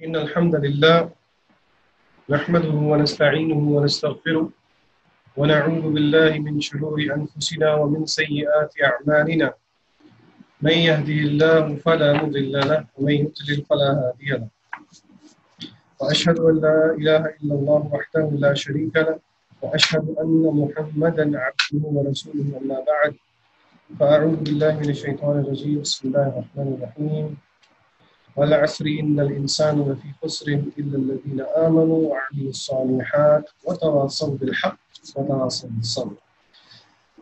إن الحمد لله نحمده ونستعينه ونستغفره ونعوذ بالله من شرور أنفسنا ومن سيئات أعمالنا من يهده الله فلا مضل له ومن يضلل فلا هادي له وأشهد أن لا إله إلا الله وحده لا شريك له وأشهد أن محمدا عبده ورسوله أما بعد فأعوذ بالله من الشيطان الرجيم بسم الله الرحمن الرحيم والعصر إن الإنسان لفي خسر إلا الذين آمنوا وعملوا الصالحات وتواصوا بالحق وتواصوا بالصبر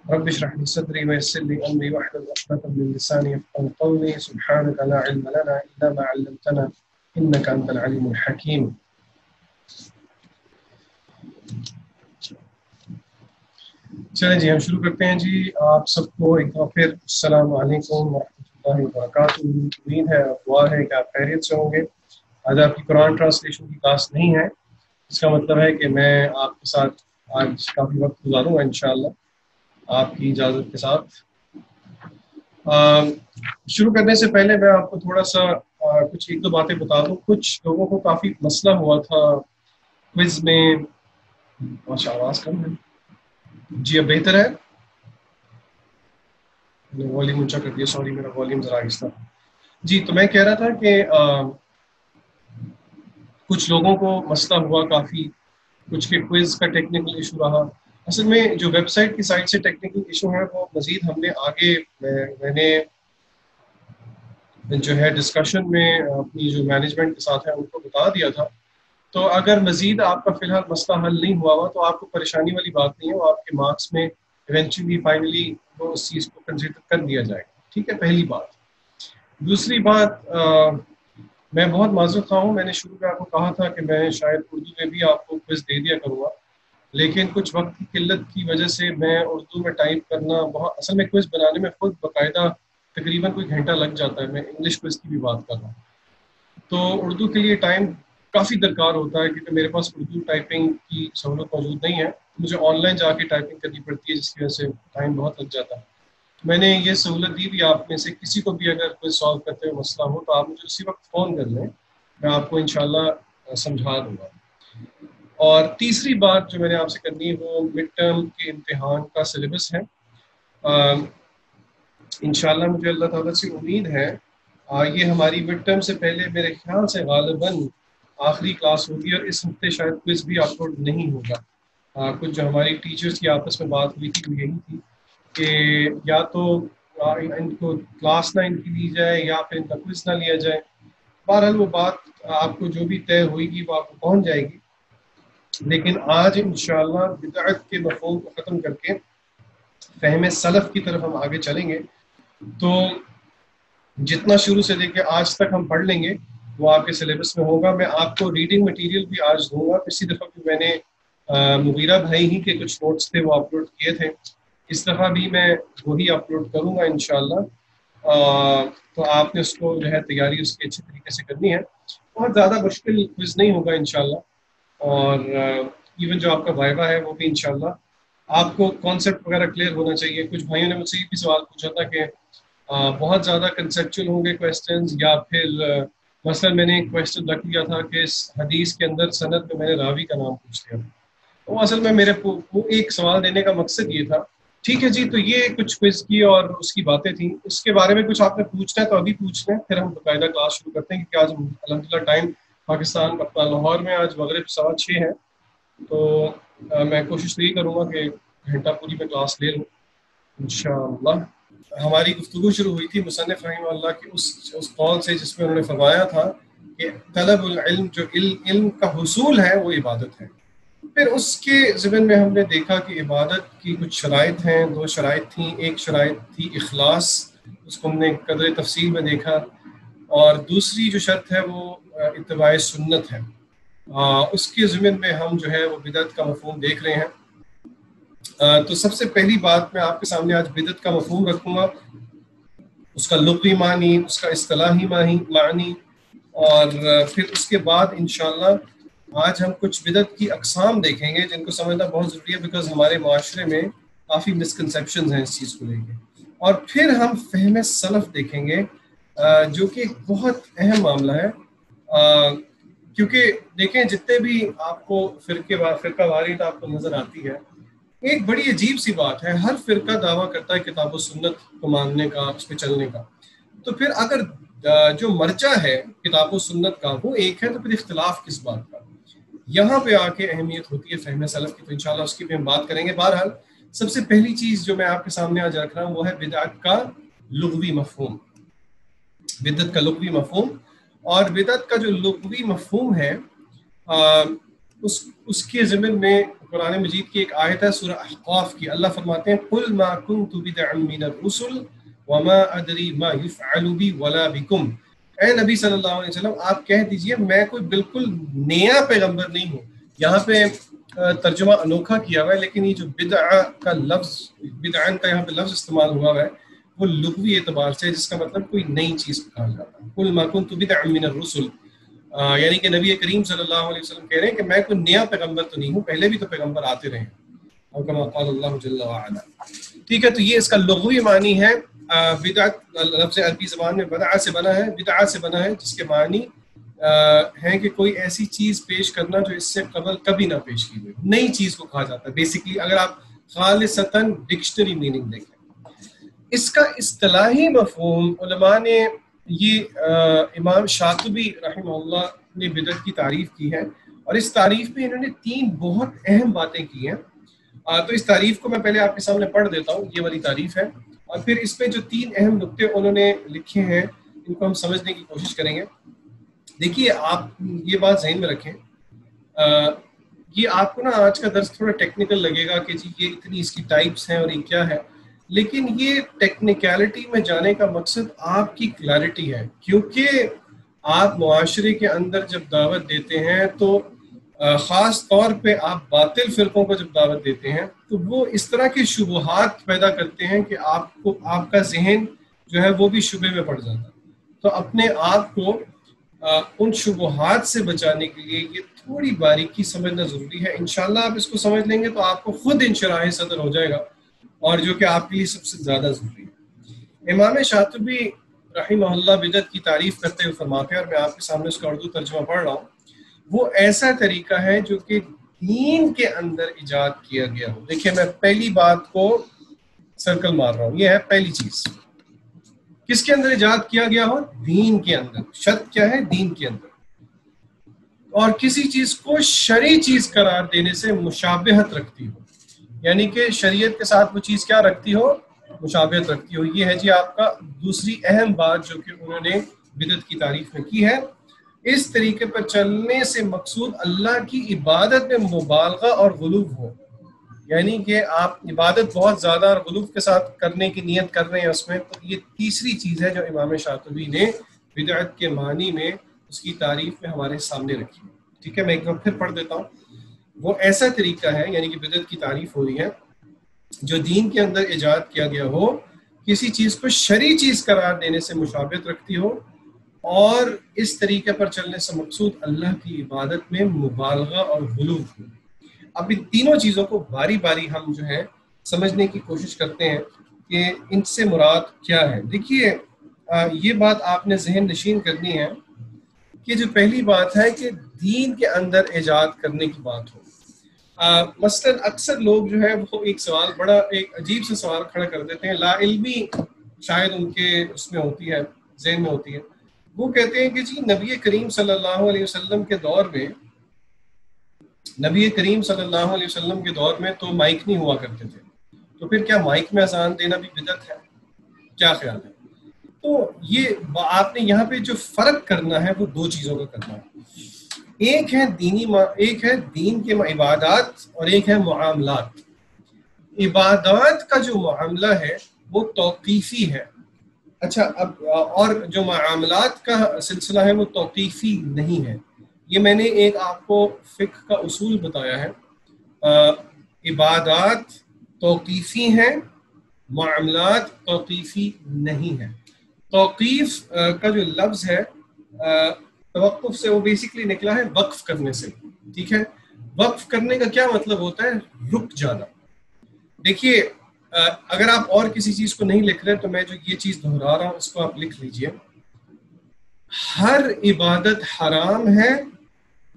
رب اشرح لي صدري ويسر لي أمري واحلل عقدة من لساني يفقهوا قولي سبحانك لا علم لنا إلا ما علمتنا إنك أنت العليم الحكيم. چلیں جی ہم شروع کرتے ہیں جی. آپ سب کو ایک بار پھر السلام علیکم ورحمۃ اللہ وبرکاتہ. امید ہے دعا ہے کہ آپ خیریت سے ہوں گے. آج آپ کی قرآن ٹرانسلیشن کی کلاس نہیں ہے. اس کا مطلب ہے کہ میں آپ کے ساتھ آج کافی وقت گزاروں گا انشاءاللہ آپ کی اجازت کے ساتھ. شروع کرنے سے پہلے میں آپ کو تھوڑا سا کچھ ایک دو باتیں بتا دوں. کچھ لوگوں کو کافی مسئلہ ہوا تھا کوئز میں. ماشاء اللہ آواز کم ہے جی. اب بہتر ہے. والیوم اونچا کر دیا. سوری میرا والیوم ذرا آہستہ. جی تو میں کہہ رہا تھا کہ کچھ لوگوں کو مسئلہ ہوا کافی. کچھ کے کوئز کا ٹیکنیکل ایشو رہا. اصل میں جو ویب سائٹ کی سائٹ سے ٹیکنیکل ایشو ہے وہ مزید ہم نے آگے میں نے جو ہے ڈسکشن میں اپنی جو مینجمنٹ کے ساتھ ہے ان کو بتا دیا تھا. تو اگر مزید آپ کا فی الحال مسئلہ حل نہیں ہوا ہوا تو آپ کو پریشانی والی بات نہیں ہے. وہ آپ کے مارکس میں ایونچولی فائنلی وہ اس چیز کو کنسیڈر کر دیا جائے گا. ٹھیک ہے. پہلی بات. دوسری بات میں بہت معذرت خواہ ہوں. میں نے شروع میں آپ کو کہا تھا کہ میں شاید اردو میں بھی آپ کو کوئز دے دیا کروں گا لیکن کچھ وقت کی قلت کی وجہ سے میں اردو میں ٹائپ کرنا بہت اصل میں کوئز بنانے میں خود باقاعدہ تقریباً کوئی گھنٹہ لگ جاتا ہے. میں انگلش کوئز کی بھی بات کر رہا ہوں تو اردو کے لیے ٹائم کافی درکار ہوتا ہے کیونکہ میرے پاس اردو ٹائپنگ کی سہولت موجود نہیں ہے. مجھے آن لائن جا کے ٹائپنگ کرنی پڑتی ہے جس کی وجہ سے ٹائم بہت لگ جاتا ہے. میں نے یہ سہولت دی بھی آپ میں سے کسی کو بھی اگر کوئی سالو کرتے ہوئے مسئلہ ہو تو آپ مجھے اسی وقت فون کر لیں. میں آپ کو انشاءاللہ سمجھا دوں گا. اور تیسری بات جو میں نے آپ سے کرنی ہے وہ مڈ ٹرم کے امتحان کا سلیبس ہے. انشاءاللہ مجھے اللہ تعالیٰ سے امید ہے یہ ہماری مڈ ٹرم سے پہلے میرے خیال سے غالباً آخری کلاس ہوگی اور اس ہفتے شاید کوئز بھی اپلوڈ نہیں ہوگا. کچھ جو ہماری ٹیچرز کی آپس میں بات ہوئی تھی وہ یہی تھی کہ یا تو ان کو کلاس نہ ان کی لی جائے یا پھر ان کا کوئز نہ لیا جائے. بہرحال وہ بات آپ کو جو بھی طے ہوئے گی وہ آپ کو پہنچ جائے گی. لیکن آج انشاءاللہ بدعت کے مفہوم کو ختم کر کے فہم سلف کی طرف ہم آگے چلیں گے. تو جتنا شروع سے لے کے آج تک ہم پڑھ لیں گے وہ آپ کے سلیبس میں ہوگا. میں آپ کو ریڈنگ مٹیریل بھی آج دوں گا. پچھلی دفعہ بھی میں نے مغیرہ بھائی ہی کے کچھ نوٹس تھے وہ اپلوڈ کیے تھے. اس دفعہ بھی میں وہی اپلوڈ کروں گا انشاءاللہ. تو آپ نے اس کو جو ہے تیاری اس کی اچھی طریقے سے کرنی ہے. بہت زیادہ مشکل کوئز نہیں ہوگا انشاءاللہ. اور ایون جو آپ کا وائوا ہے وہ بھی انشاءاللہ آپ کو کانسیپٹ وغیرہ کلیئر ہونا چاہیے. کچھ بھائیوں نے مجھ سے یہ بھی سوال پوچھا تھا کہ بہت زیادہ کنسیپچول ہوں گے کویسچنز یا پھر مثلا میں نے ایک کویسچن رکھ لیا تھا کہ اس حدیث کے اندر سند میں نے راوی کا نام پوچھ لیا. تو اصل میں میرے وہ ایک سوال دینے کا مقصد یہ تھا. ٹھیک ہے جی. تو یہ کچھ کوئز کی اور اس کی باتیں تھیں. اس کے بارے میں کچھ آپ نے پوچھنا ہے تو ابھی پوچھ لیں پھر ہم باقاعدہ کلاس شروع کرتے ہیں کیونکہ آج الحمدللہ ٹائم پاکستان اپنا لاہور میں آج مغرب 6:15 ہے. تو میں کوشش یہی کروں گا کہ گھنٹہ پوری میں کلاس لے لوں انشاءاللہ. ہماری گفتگو شروع ہوئی تھی مصنف رحمہ اللہ کی اس قول سے جس میں انہوں نے فرمایا تھا کہ طلب العلم جو علم کا حصول ہے وہ عبادت ہے. پھر اس کے ضمن میں ہم نے دیکھا کہ عبادت کی کچھ شرائط ہیں. 2 شرائط تھیں. ایک شرائط تھی اخلاص. اس کو ہم نے قدر تفصیل میں دیکھا. اور دوسری جو شرط ہے وہ اتباع سنت ہے. اس کے ضمن میں ہم جو ہے وہ بدعت کا مفہوم دیکھ رہے ہیں. تو سب سے پہلی بات میں آپ کے سامنے آج بدعت کا مفہوم رکھوں گا. اس کا لغوی معنی, اس کا اصطلاحی معنی, اور پھر اس کے بعد انشاءاللہ آج ہم کچھ بدعت کی اقسام دیکھیں گے جن کو سمجھنا بہت ضروری ہے بیکاز ہمارے معاشرے میں کافی مسکنسیپشنز ہیں اس چیز کو لے کے. اور پھر ہم فہم سلف دیکھیں گے جو کہ ایک بہت اہم معاملہ ہے. کیونکہ دیکھیں جتنے بھی آپ کو فرقہ واریت آپ کو نظر آتی ہے، ایک بڑی عجیب سی بات ہے، ہر فرقہ دعویٰ کرتا ہے کتاب و سنت کو ماننے کا، اس پہ چلنے کا، تو پھر اگر جو مرجع ہے کتاب و سنت کا وہ ایک ہے تو پھر اختلاف کس بات کا؟ یہاں پہ آ کے اہمیت ہوتی ہے فہم سلف کی، تو انشاءاللہ اس کی بھی ہم بات کریں گے۔ بہرحال سب سے پہلی چیز جو میں آپ کے سامنے آج رکھ رہا ہوں وہ ہے بدعت کا لغوی مفہوم۔ بدعت کا لغوی مفہوم، اور بدعت کا جو لغوی مفہوم ہے اس کے ضمن میں قرآن مجید کی ایک آیت ہے سورہ احقاف کی، اللہ فرماتے ہیں قُلْ مَا كُنْتُ بِدْعًا مِّنَ الرُّسُلِ وَمَا أَدْرِي مَا يُفْعَلُ بِي وَلَا بِكُمْ۔ اے نبی صلی اللہ علیہ وسلم آپ کہہ دیجئے میں کوئی بالکل نیا پیغمبر نہیں ہوں۔ یہاں پہ ترجمہ انوکھا کیا ہوا ہے، لیکن یہ جو بدعہ کا لفظ، بدعن کا یہاں پہ لفظ استعمال ہوا ہے وہ لغوی اعتبار سے، جس کا مطلب کوئی نئی چیز کو کہا جاتا ہے۔ قُلْ مَا كُنْتُ بِدْعًا مِّنَ الرُّسُلِ، یعنی کہ نبی کریم صلی اللہ علیہ وسلم کہہ رہے ہیں کہ میں کوئی نیا پیغمبر تو نہیں ہوں، پہلے بھی تو پیغمبر آتے رہے ہیں، اور کما قال اللہ جل وعلا۔ ٹھیک ہے، تو یہ اس کا لغوی معنی ہے۔ بدعت لفظ عربی زبان میں بدعہ سے بنا ہے، بدعہ سے بنا ہے، جس کے معنی ہے کہ کوئی ایسی چیز پیش کرنا جو اس سے قبل کبھی نہ پیش کی گئی، نئی چیز کو کہا جاتا ہے بیسیکلی، اگر آپ خالصتاً ڈکشنری میننگ دیکھیں۔ اس کا اصطلاحی مفہوم علماء نے، یہ امام شاطبی رحمہ اللہ نے بدعت کی تعریف کی ہے، اور اس تعریف میں انہوں نے 3 بہت اہم باتیں کی ہیں۔ تو اس تعریف کو میں پہلے آپ کے سامنے پڑھ دیتا ہوں، یہ والی تعریف ہے، اور پھر اس پہ جو 3 اہم نقطے انہوں نے لکھے ہیں ان کو ہم سمجھنے کی کوشش کریں گے۔ دیکھیے آپ یہ بات ذہن میں رکھیں، یہ آپ کو نا آج کا درس تھوڑا ٹیکنیکل لگے گا کہ جی یہ اتنی اس کی ٹائپس ہیں اور یہ کیا ہے، لیکن یہ ٹیکنیکلٹی میں جانے کا مقصد آپ کی کلیئرٹی ہے، کیونکہ آپ معاشرے کے اندر جب دعوت دیتے ہیں تو خاص طور پہ آپ باطل فرقوں کو جب دعوت دیتے ہیں تو وہ اس طرح کے شبہات پیدا کرتے ہیں کہ آپ کا ذہن جو ہے وہ بھی شبہ میں پڑ جاتا ہے۔ تو اپنے آپ کو ان شبہات سے بچانے کے لیے یہ تھوڑی باریکی سمجھنا ضروری ہے۔ انشاءاللہ آپ اس کو سمجھ لیں گے تو آپ کو خود انشراح صدر ہو جائے گا، اور جو کہ آپ کے لیے سب سے زیادہ ضروری ہے۔ امام شاطبی رحمہ اللہ بدعت کی تعریف کرتے ہوئے فرماتے ہیں، اور میں آپ کے سامنے اس کا اردو ترجمہ پڑھ رہا ہوں، وہ ایسا طریقہ ہے جو کہ دین کے اندر ایجاد کیا گیا ہو۔ دیکھیں میں پہلی بات کو سرکل مار رہا ہوں، یہ ہے پہلی چیز، کس کے اندر ایجاد کیا گیا ہو؟ دین کے اندر۔ شرط کیا ہے؟ دین کے اندر، اور کسی چیز کو شرعی چیز قرار دینے سے مشابہت رکھتی ہو، یعنی کہ شریعت کے ساتھ وہ چیز کیا رکھتی ہو؟ مشابہت رکھتی ہو۔ یہ ہے جی آپ کا دوسری اہم بات جو کہ انہوں نے بدعت کی تعریف میں کی ہے۔ اس طریقے پر چلنے سے مقصود اللہ کی عبادت میں مبالغہ اور غلو ہو، یعنی کہ آپ عبادت بہت زیادہ اور غلو کے ساتھ کرنے کی نیت کر رہے ہیں اس میں، تو یہ تیسری چیز ہے جو امام شاطبی نے بدعت کے معنی میں اس کی تعریف میں ہمارے سامنے رکھی۔ ٹھیک ہے، میں ایک بار پھر پڑھ دیتا ہوں۔ وہ ایسا طریقہ ہے، یعنی کہ بدعت کی تعریف ہو رہی ہے، جو دین کے اندر ایجاد کیا گیا ہو، کسی چیز کو شرعی چیز قرار دینے سے مشابہت رکھتی ہو، اور اس طریقے پر چلنے سے مقصود اللہ کی عبادت میں مبالغہ اور غلو ہو۔ اب ان تینوں چیزوں کو باری باری ہم جو ہے سمجھنے کی کوشش کرتے ہیں کہ ان سے مراد کیا ہے۔ دیکھیے یہ بات آپ نے ذہن نشین کرنی ہے کہ جو پہلی بات ہے کہ دین کے اندر ایجاد کرنے کی بات ہو۔ مثلاً اکثر لوگ جو ہے وہ ایک سوال، بڑا ایک عجیب سے سوال کھڑا کر دیتے ہیں، لا علمی شاید ان کے اس میں ہوتی ہے، ذہن میں ہوتی ہے۔ وہ کہتے ہیں کہ جی نبی کریم صلی اللہ علیہ وسلم کے دور میں، نبی کریم صلی اللہ علیہ وسلم کے دور میں تو مائک نہیں ہوا کرتے تھے، تو پھر کیا مائک میں اذان دینا بھی بدعت ہے؟ کیا خیال ہے؟ تو یہ آپ نے یہاں پہ جو فرق کرنا ہے وہ 2 چیزوں کا کرنا ہے، ایک ہے ایک ہے دین کے عبادات، اور ایک ہے معاملات۔ عبادات کا جو معاملہ ہے وہ توقیفی ہے، اچھا اب اور جو معاملات کا سلسلہ ہے وہ توقیفی نہیں ہے۔ یہ میں نے ایک آپ کو فقہ کا اصول بتایا ہے، عبادات توقیفی ہیں، معاملات توقیفی نہیں ہے۔ توقیف کا جو لفظ ہے توقف سے وہ بیسیکلی نکلا ہے وقف کرنے سے، ٹھیک ہے؟ وقف کرنے کا کیا مطلب ہوتا ہے؟ رک جانا۔ دیکھیے اگر آپ اور کسی چیز کو نہیں لکھ رہے تو میں جو یہ چیز دہرا رہا ہوں اس کو آپ لکھ لیجئے۔ ہر عبادت حرام ہے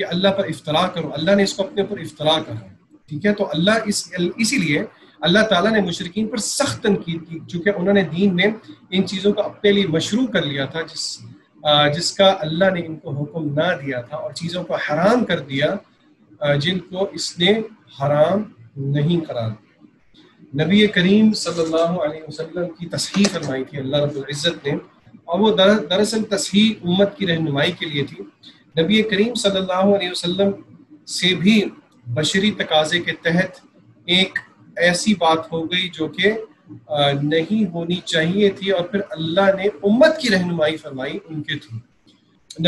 کہ اللہ پر افترا کرو، اللہ نے اس کو اپنے اوپر افترا کرا، ٹھیک ہے. تو اللہ اسی لیے اللہ تعالیٰ نے مشرکین پر سخت تنقید کی، چونکہ انہوں نے دین میں ان چیزوں کو اپنے لیے مشروع کر لیا تھا جس کا اللہ نے ان کو حکم نہ دیا تھا، اور چیزوں کو حرام کر دیا جن کو اس نے حرام نہیں قرار دیا. نبی کریم صلی اللہ علیہ وسلم کی تصحیح فرمائی تھی اللہ رب العزت نے، اور وہ دراصل تصحیح امت کی رہنمائی کے لیے تھی. نبی کریم صلی اللہ علیہ وسلم سے بھی بشری تقاضے کے تحت ایک ایسی بات ہو گئی جو کہ نہیں ہونی چاہیے تھی، اور پھر اللہ نے امت کی رہنمائی فرمائی ان کے تھرو.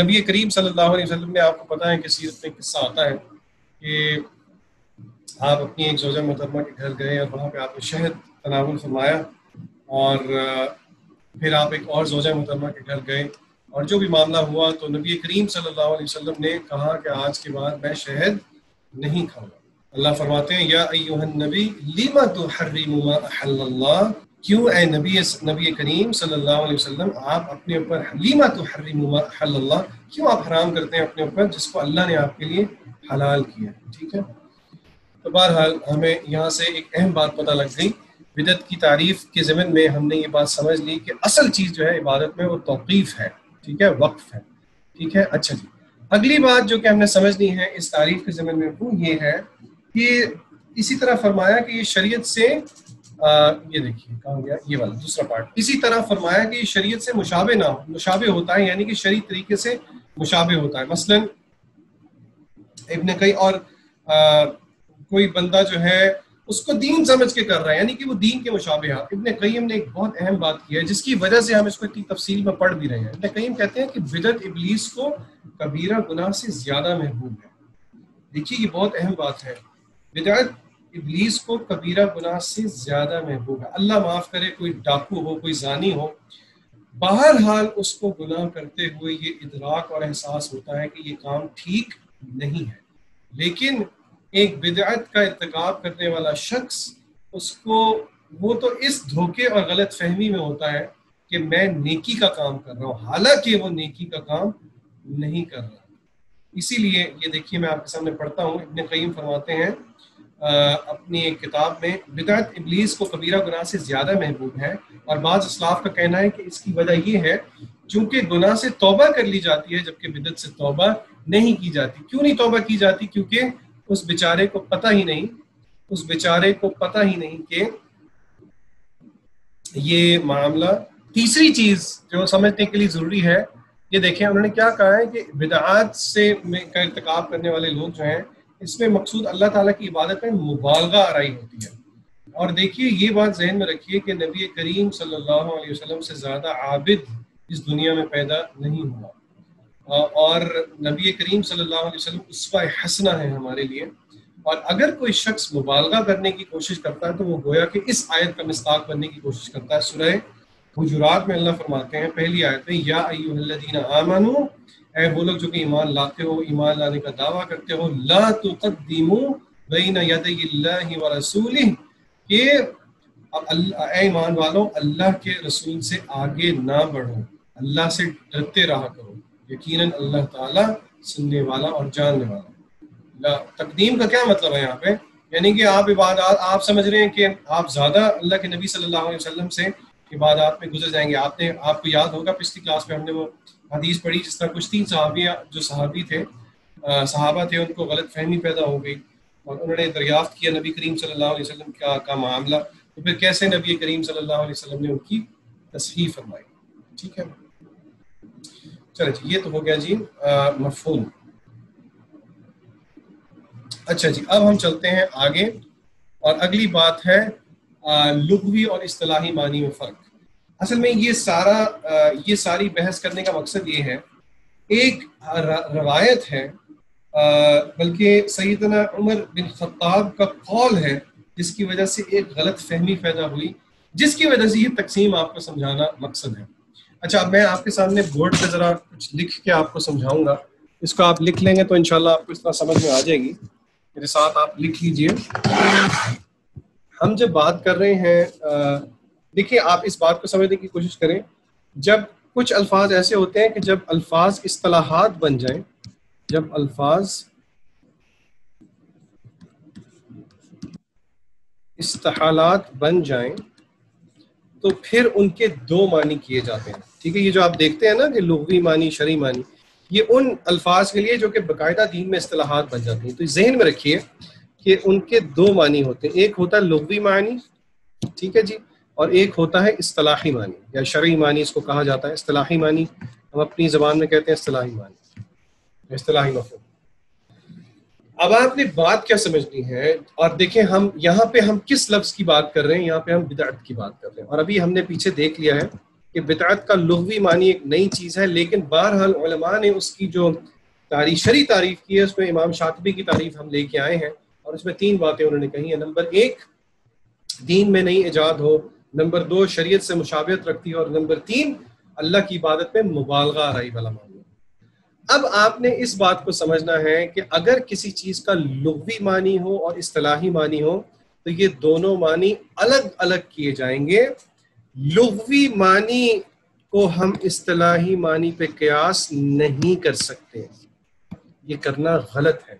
نبی کریم صلی اللہ علیہ وسلم نے، آپ کو پتہ ہے کہ سیرت میں قصہ آتا ہے کہ آپ اپنی ایک زوجہ محترمہ کے گھر گئے اور وہاں پہ آپ نے شہد تناول فرمایا، اور پھر آپ ایک اور زوجہ محترمہ کے گھر گئے اور جو بھی معاملہ ہوا تو نبی کریم صلی اللہ علیہ وسلم نے کہا کہ آج کے بعد میں شہد نہیں کھاؤں گا. اللہ فرماتے ہیں یا ایھا النبی لما تحرم ما احل اللہ، کیوں اے نبی کریم صلی اللہ علیہ وسلم آپ اپنے اوپر لما تحرم ما احل اللہ، کیوں آپ حرام کرتے ہیں اپنے اوپر جس کو اللہ نے آپ کے لیے حلال کیا. ٹھیک ہے. تو بہرحال ہمیں یہاں سے ایک اہم بات پتہ لگ گئی. بدعت کی تعریف کے ضمن میں ہم نے یہ بات سمجھ لی کہ اصل چیز جو ہے عبادت میں وہ توقیف ہے، ٹھیک ہے، وقف ہے. ٹھیک ہے. اچھا جی، اگلی بات جو کہ ہم نے سمجھنی ہے اس تعریف کے ضمن میں وہ یہ ہے کہ اسی طرح فرمایا کہ یہ شریعت سے یہ دیکھیے کہاں گیا یہ والا دوسرا پارٹ، اسی طرح فرمایا کہ یہ شریعت سے مشابہ نہ ہو. مشابہ ہوتا ہے یعنی کہ شرعی طریقے سے مشابہ ہوتا ہے. مثلا ابن کئی اور کوئی بندہ جو ہے اس کو دین سمجھ کے کر رہا ہے، یعنی کہ وہ دین کے مشابہ ہے. ابن قیم نے ایک بہت اہم بات کی ہے جس کی وجہ سے ہم اس کو اتنی تفصیل میں پڑھ بھی رہے ہیں. ابن قیم کہتے ہیں کہ بدعت ابلیس کو کبیرہ گناہ سے زیادہ محبوب ہے. دیکھیے یہ بہت اہم بات ہے، بدعت ابلیس کو کبیرہ گناہ سے زیادہ محبوب ہے. اللہ معاف کرے کوئی ڈاکو ہو، کوئی زانی ہو، بہرحال اس کو گناہ کرتے ہوئے یہ ادراک اور احساس ہوتا ہے کہ یہ کام ٹھیک نہیں ہے. لیکن ایک بدعت کا ارتکاب کرنے والا شخص اس کو وہ تو اس دھوکے اور غلط فہمی میں ہوتا ہے کہ میں نیکی کا کام کر رہا ہوں، حالانکہ وہ نیکی کا کام نہیں کر رہا. اسی لیے یہ دیکھیے میں آپ کے سامنے پڑھتا ہوں. ابن قیم فرماتے ہیں اپنی ایک کتاب میں بدعت ابلیس کو کبیرہ گناہ سے زیادہ محبوب ہے، اور بعض اسلاف کا کہنا ہے کہ اس کی وجہ یہ ہے چونکہ گناہ سے توبہ کر لی جاتی ہے جبکہ بدعت سے توبہ نہیں کی جاتی. کیوں نہیں توبہ کی جاتی؟ کیونکہ اس بیچارے کو پتہ ہی نہیں کہ یہ معاملہ. تیسری چیز جو سمجھنے کے لیے ضروری ہے، یہ دیکھیں انہوں نے کیا کہا ہے کہ بدعات سے کا ارتکاب کرنے والے لوگ جو ہیں اس میں مقصود اللہ تعالیٰ کی عبادت میں مبالغہ آرائی ہوتی ہے. اور دیکھیے یہ بات ذہن میں رکھیے کہ نبی کریم صلی اللہ علیہ وسلم سے زیادہ عابد اس دنیا میں پیدا نہیں ہوا، اور نبی کریم صلی اللہ علیہ وسلم اسوہ حسنہ ہے ہمارے لیے. اور اگر کوئی شخص مبالغہ کرنے کی کوشش کرتا ہے تو وہ گویا کہ اس آیت کا مصداق بننے کی کوشش کرتا ہے. سورہ حجرات میں اللہ فرماتے ہیں پہلی آیت میں یا ایھا الذین آمنوا، اے وہ لوگ جو کہ ایمان لاتے ہو، ایمان لانے کا دعویٰ کرتے ہو، لا تقدموا بین یدی اللہ ورسولہ، کہ اے ایمان والو اللہ کے رسول سے آگے نہ بڑھو، اللہ سے ڈرتے رہا کرو، یقیناً اللہ تعالیٰ سننے والا اور جاننے والا. تقدیم کا کیا مطلب ہے یہاں پہ؟ یعنی کہ آپ عبادات آپ سمجھ رہے ہیں کہ آپ زیادہ اللہ کے نبی صلی اللہ علیہ وسلم سے عبادات میں گزر جائیں گے. آپ کو یاد ہوگا پچھلی کلاس میں ہم نے وہ حدیث پڑھی جس طرح کچھ 3 صحابی تھے، صحابہ تھے، ان کو غلط فہمی پیدا ہو گئی اور انہوں نے دریافت کیا نبی کریم صلی اللہ علیہ وسلم کا معاملہ، تو پھر کیسے نبی کریم صلی اللہ علیہ وسلم نے ان کی تصحیح فرمائی. ٹھیک ہے، چلے جی یہ تو ہو گیا جی مفہوم. اچھا جی اب ہم چلتے ہیں آگے، اور اگلی بات ہے لغوی اور اصطلاحی معنی میں فرق. اصل میں یہ ساری بحث کرنے کا مقصد یہ ہے، ایک روایت ہے بلکہ سیدنا عمر بن خطاب کا قول ہے جس کی وجہ سے ایک غلط فہمی پیدا ہوئی، جس کی وجہ سے یہ تقسیم آپ کو سمجھانا مقصد ہے. اچھا اب میں آپ کے سامنے بورڈ پہ ذرا کچھ لکھ کے آپ کو سمجھاؤں گا، اس کو آپ لکھ لیں گے تو انشاءاللہ آپ کو اس طرح سمجھ میں آ جائے گی. میرے ساتھ آپ لکھ لیجئے. ہم جب بات کر رہے ہیں دیکھیے آپ اس بات کو سمجھنے کی کوشش کریں، جب کچھ الفاظ ایسے ہوتے ہیں کہ جب الفاظ اصطلاحات بن جائیں جب الفاظ استحالات بن جائیں تو پھر ان کے دو معنی کیے جاتے ہیں. ٹھیک ہے, یہ جو آپ دیکھتے ہیں نا کہ لغوی معنی شرعی معنی, یہ ان الفاظ کے لیے جو کہ باقاعدہ دین میں اصطلاحات بن جاتی ہیں. تو ذہن میں رکھیے کہ ان کے دو معنی ہوتے ہیں, ایک ہوتا ہے لغوی معنی, ٹھیک ہے جی, اور ایک ہوتا ہے اصطلاحی معنی یا شرعی معنی اس کو کہا جاتا ہے. اصطلاحی معنی ہم اپنی زبان میں کہتے ہیں اصطلاحی معنی, اصطلاحی مفہوم. اب آپ نے بات کیا سمجھنی ہے, اور دیکھیں ہم یہاں پہ ہم کس لفظ کی بات کر رہے ہیں, یہاں پہ ہم بدعت کی بات کر رہے ہیں. اور ابھی ہم نے پیچھے دیکھ لیا ہے کہ بدعت کا لغوی معنی ایک نئی چیز ہے, لیکن بہرحال علماء نے اس کی جو شرعی تعریف کی ہے اس میں امام شاطبی کی تعریف ہم لے کے آئے ہیں, اور اس میں 3 باتیں انہوں نے کہی ہیں. نمبر 1, دین میں نئی ایجاد ہو. نمبر 2, شریعت سے مشابہت رکھتی ہے. اور نمبر 3, اللہ کی عبادت میں مبالغہ آرائی والا معنی. اب آپ نے اس بات کو سمجھنا ہے کہ اگر کسی چیز کا لغوی معنی ہو اور اصطلاحی معنی ہو تو یہ دونوں معنی الگ الگ کیے جائیں گے. لغوی معنی کو ہم اصطلاحی معنی پہ قیاس نہیں کر سکتے, یہ کرنا غلط ہے.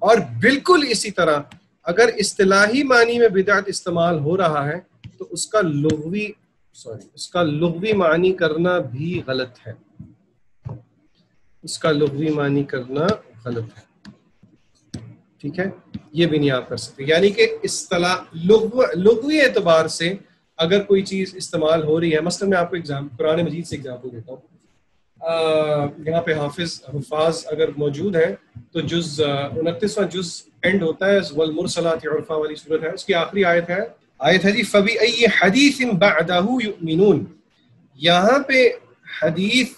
اور بالکل اسی طرح اگر اصطلاحی معنی میں بدعت استعمال ہو رہا ہے تو اس کا لغوی معنی کرنا بھی غلط ہے, اس کا لغوی معنی کرنا غلط ہے. ٹھیک ہے, یہ بھی نہیں آپ کر سکتے. یعنی کہ لغوی اعتبار سے اگر کوئی چیز استعمال ہو رہی ہے, مثلا میں آپ کو قرآن مجید سے ایگزامپل دیتا ہوں. یہاں پہ حفاظ اگر موجود ہیں تو 29واں جز اینڈ ہوتا ہے, والمرسلات عرفا والی صورت ہے, اس کی آخری آیت ہے جی فَبِأَيِّ حَدِيثٍ بَعْدَهُ يُؤْمِنُونَ. یہاں پہ حدیث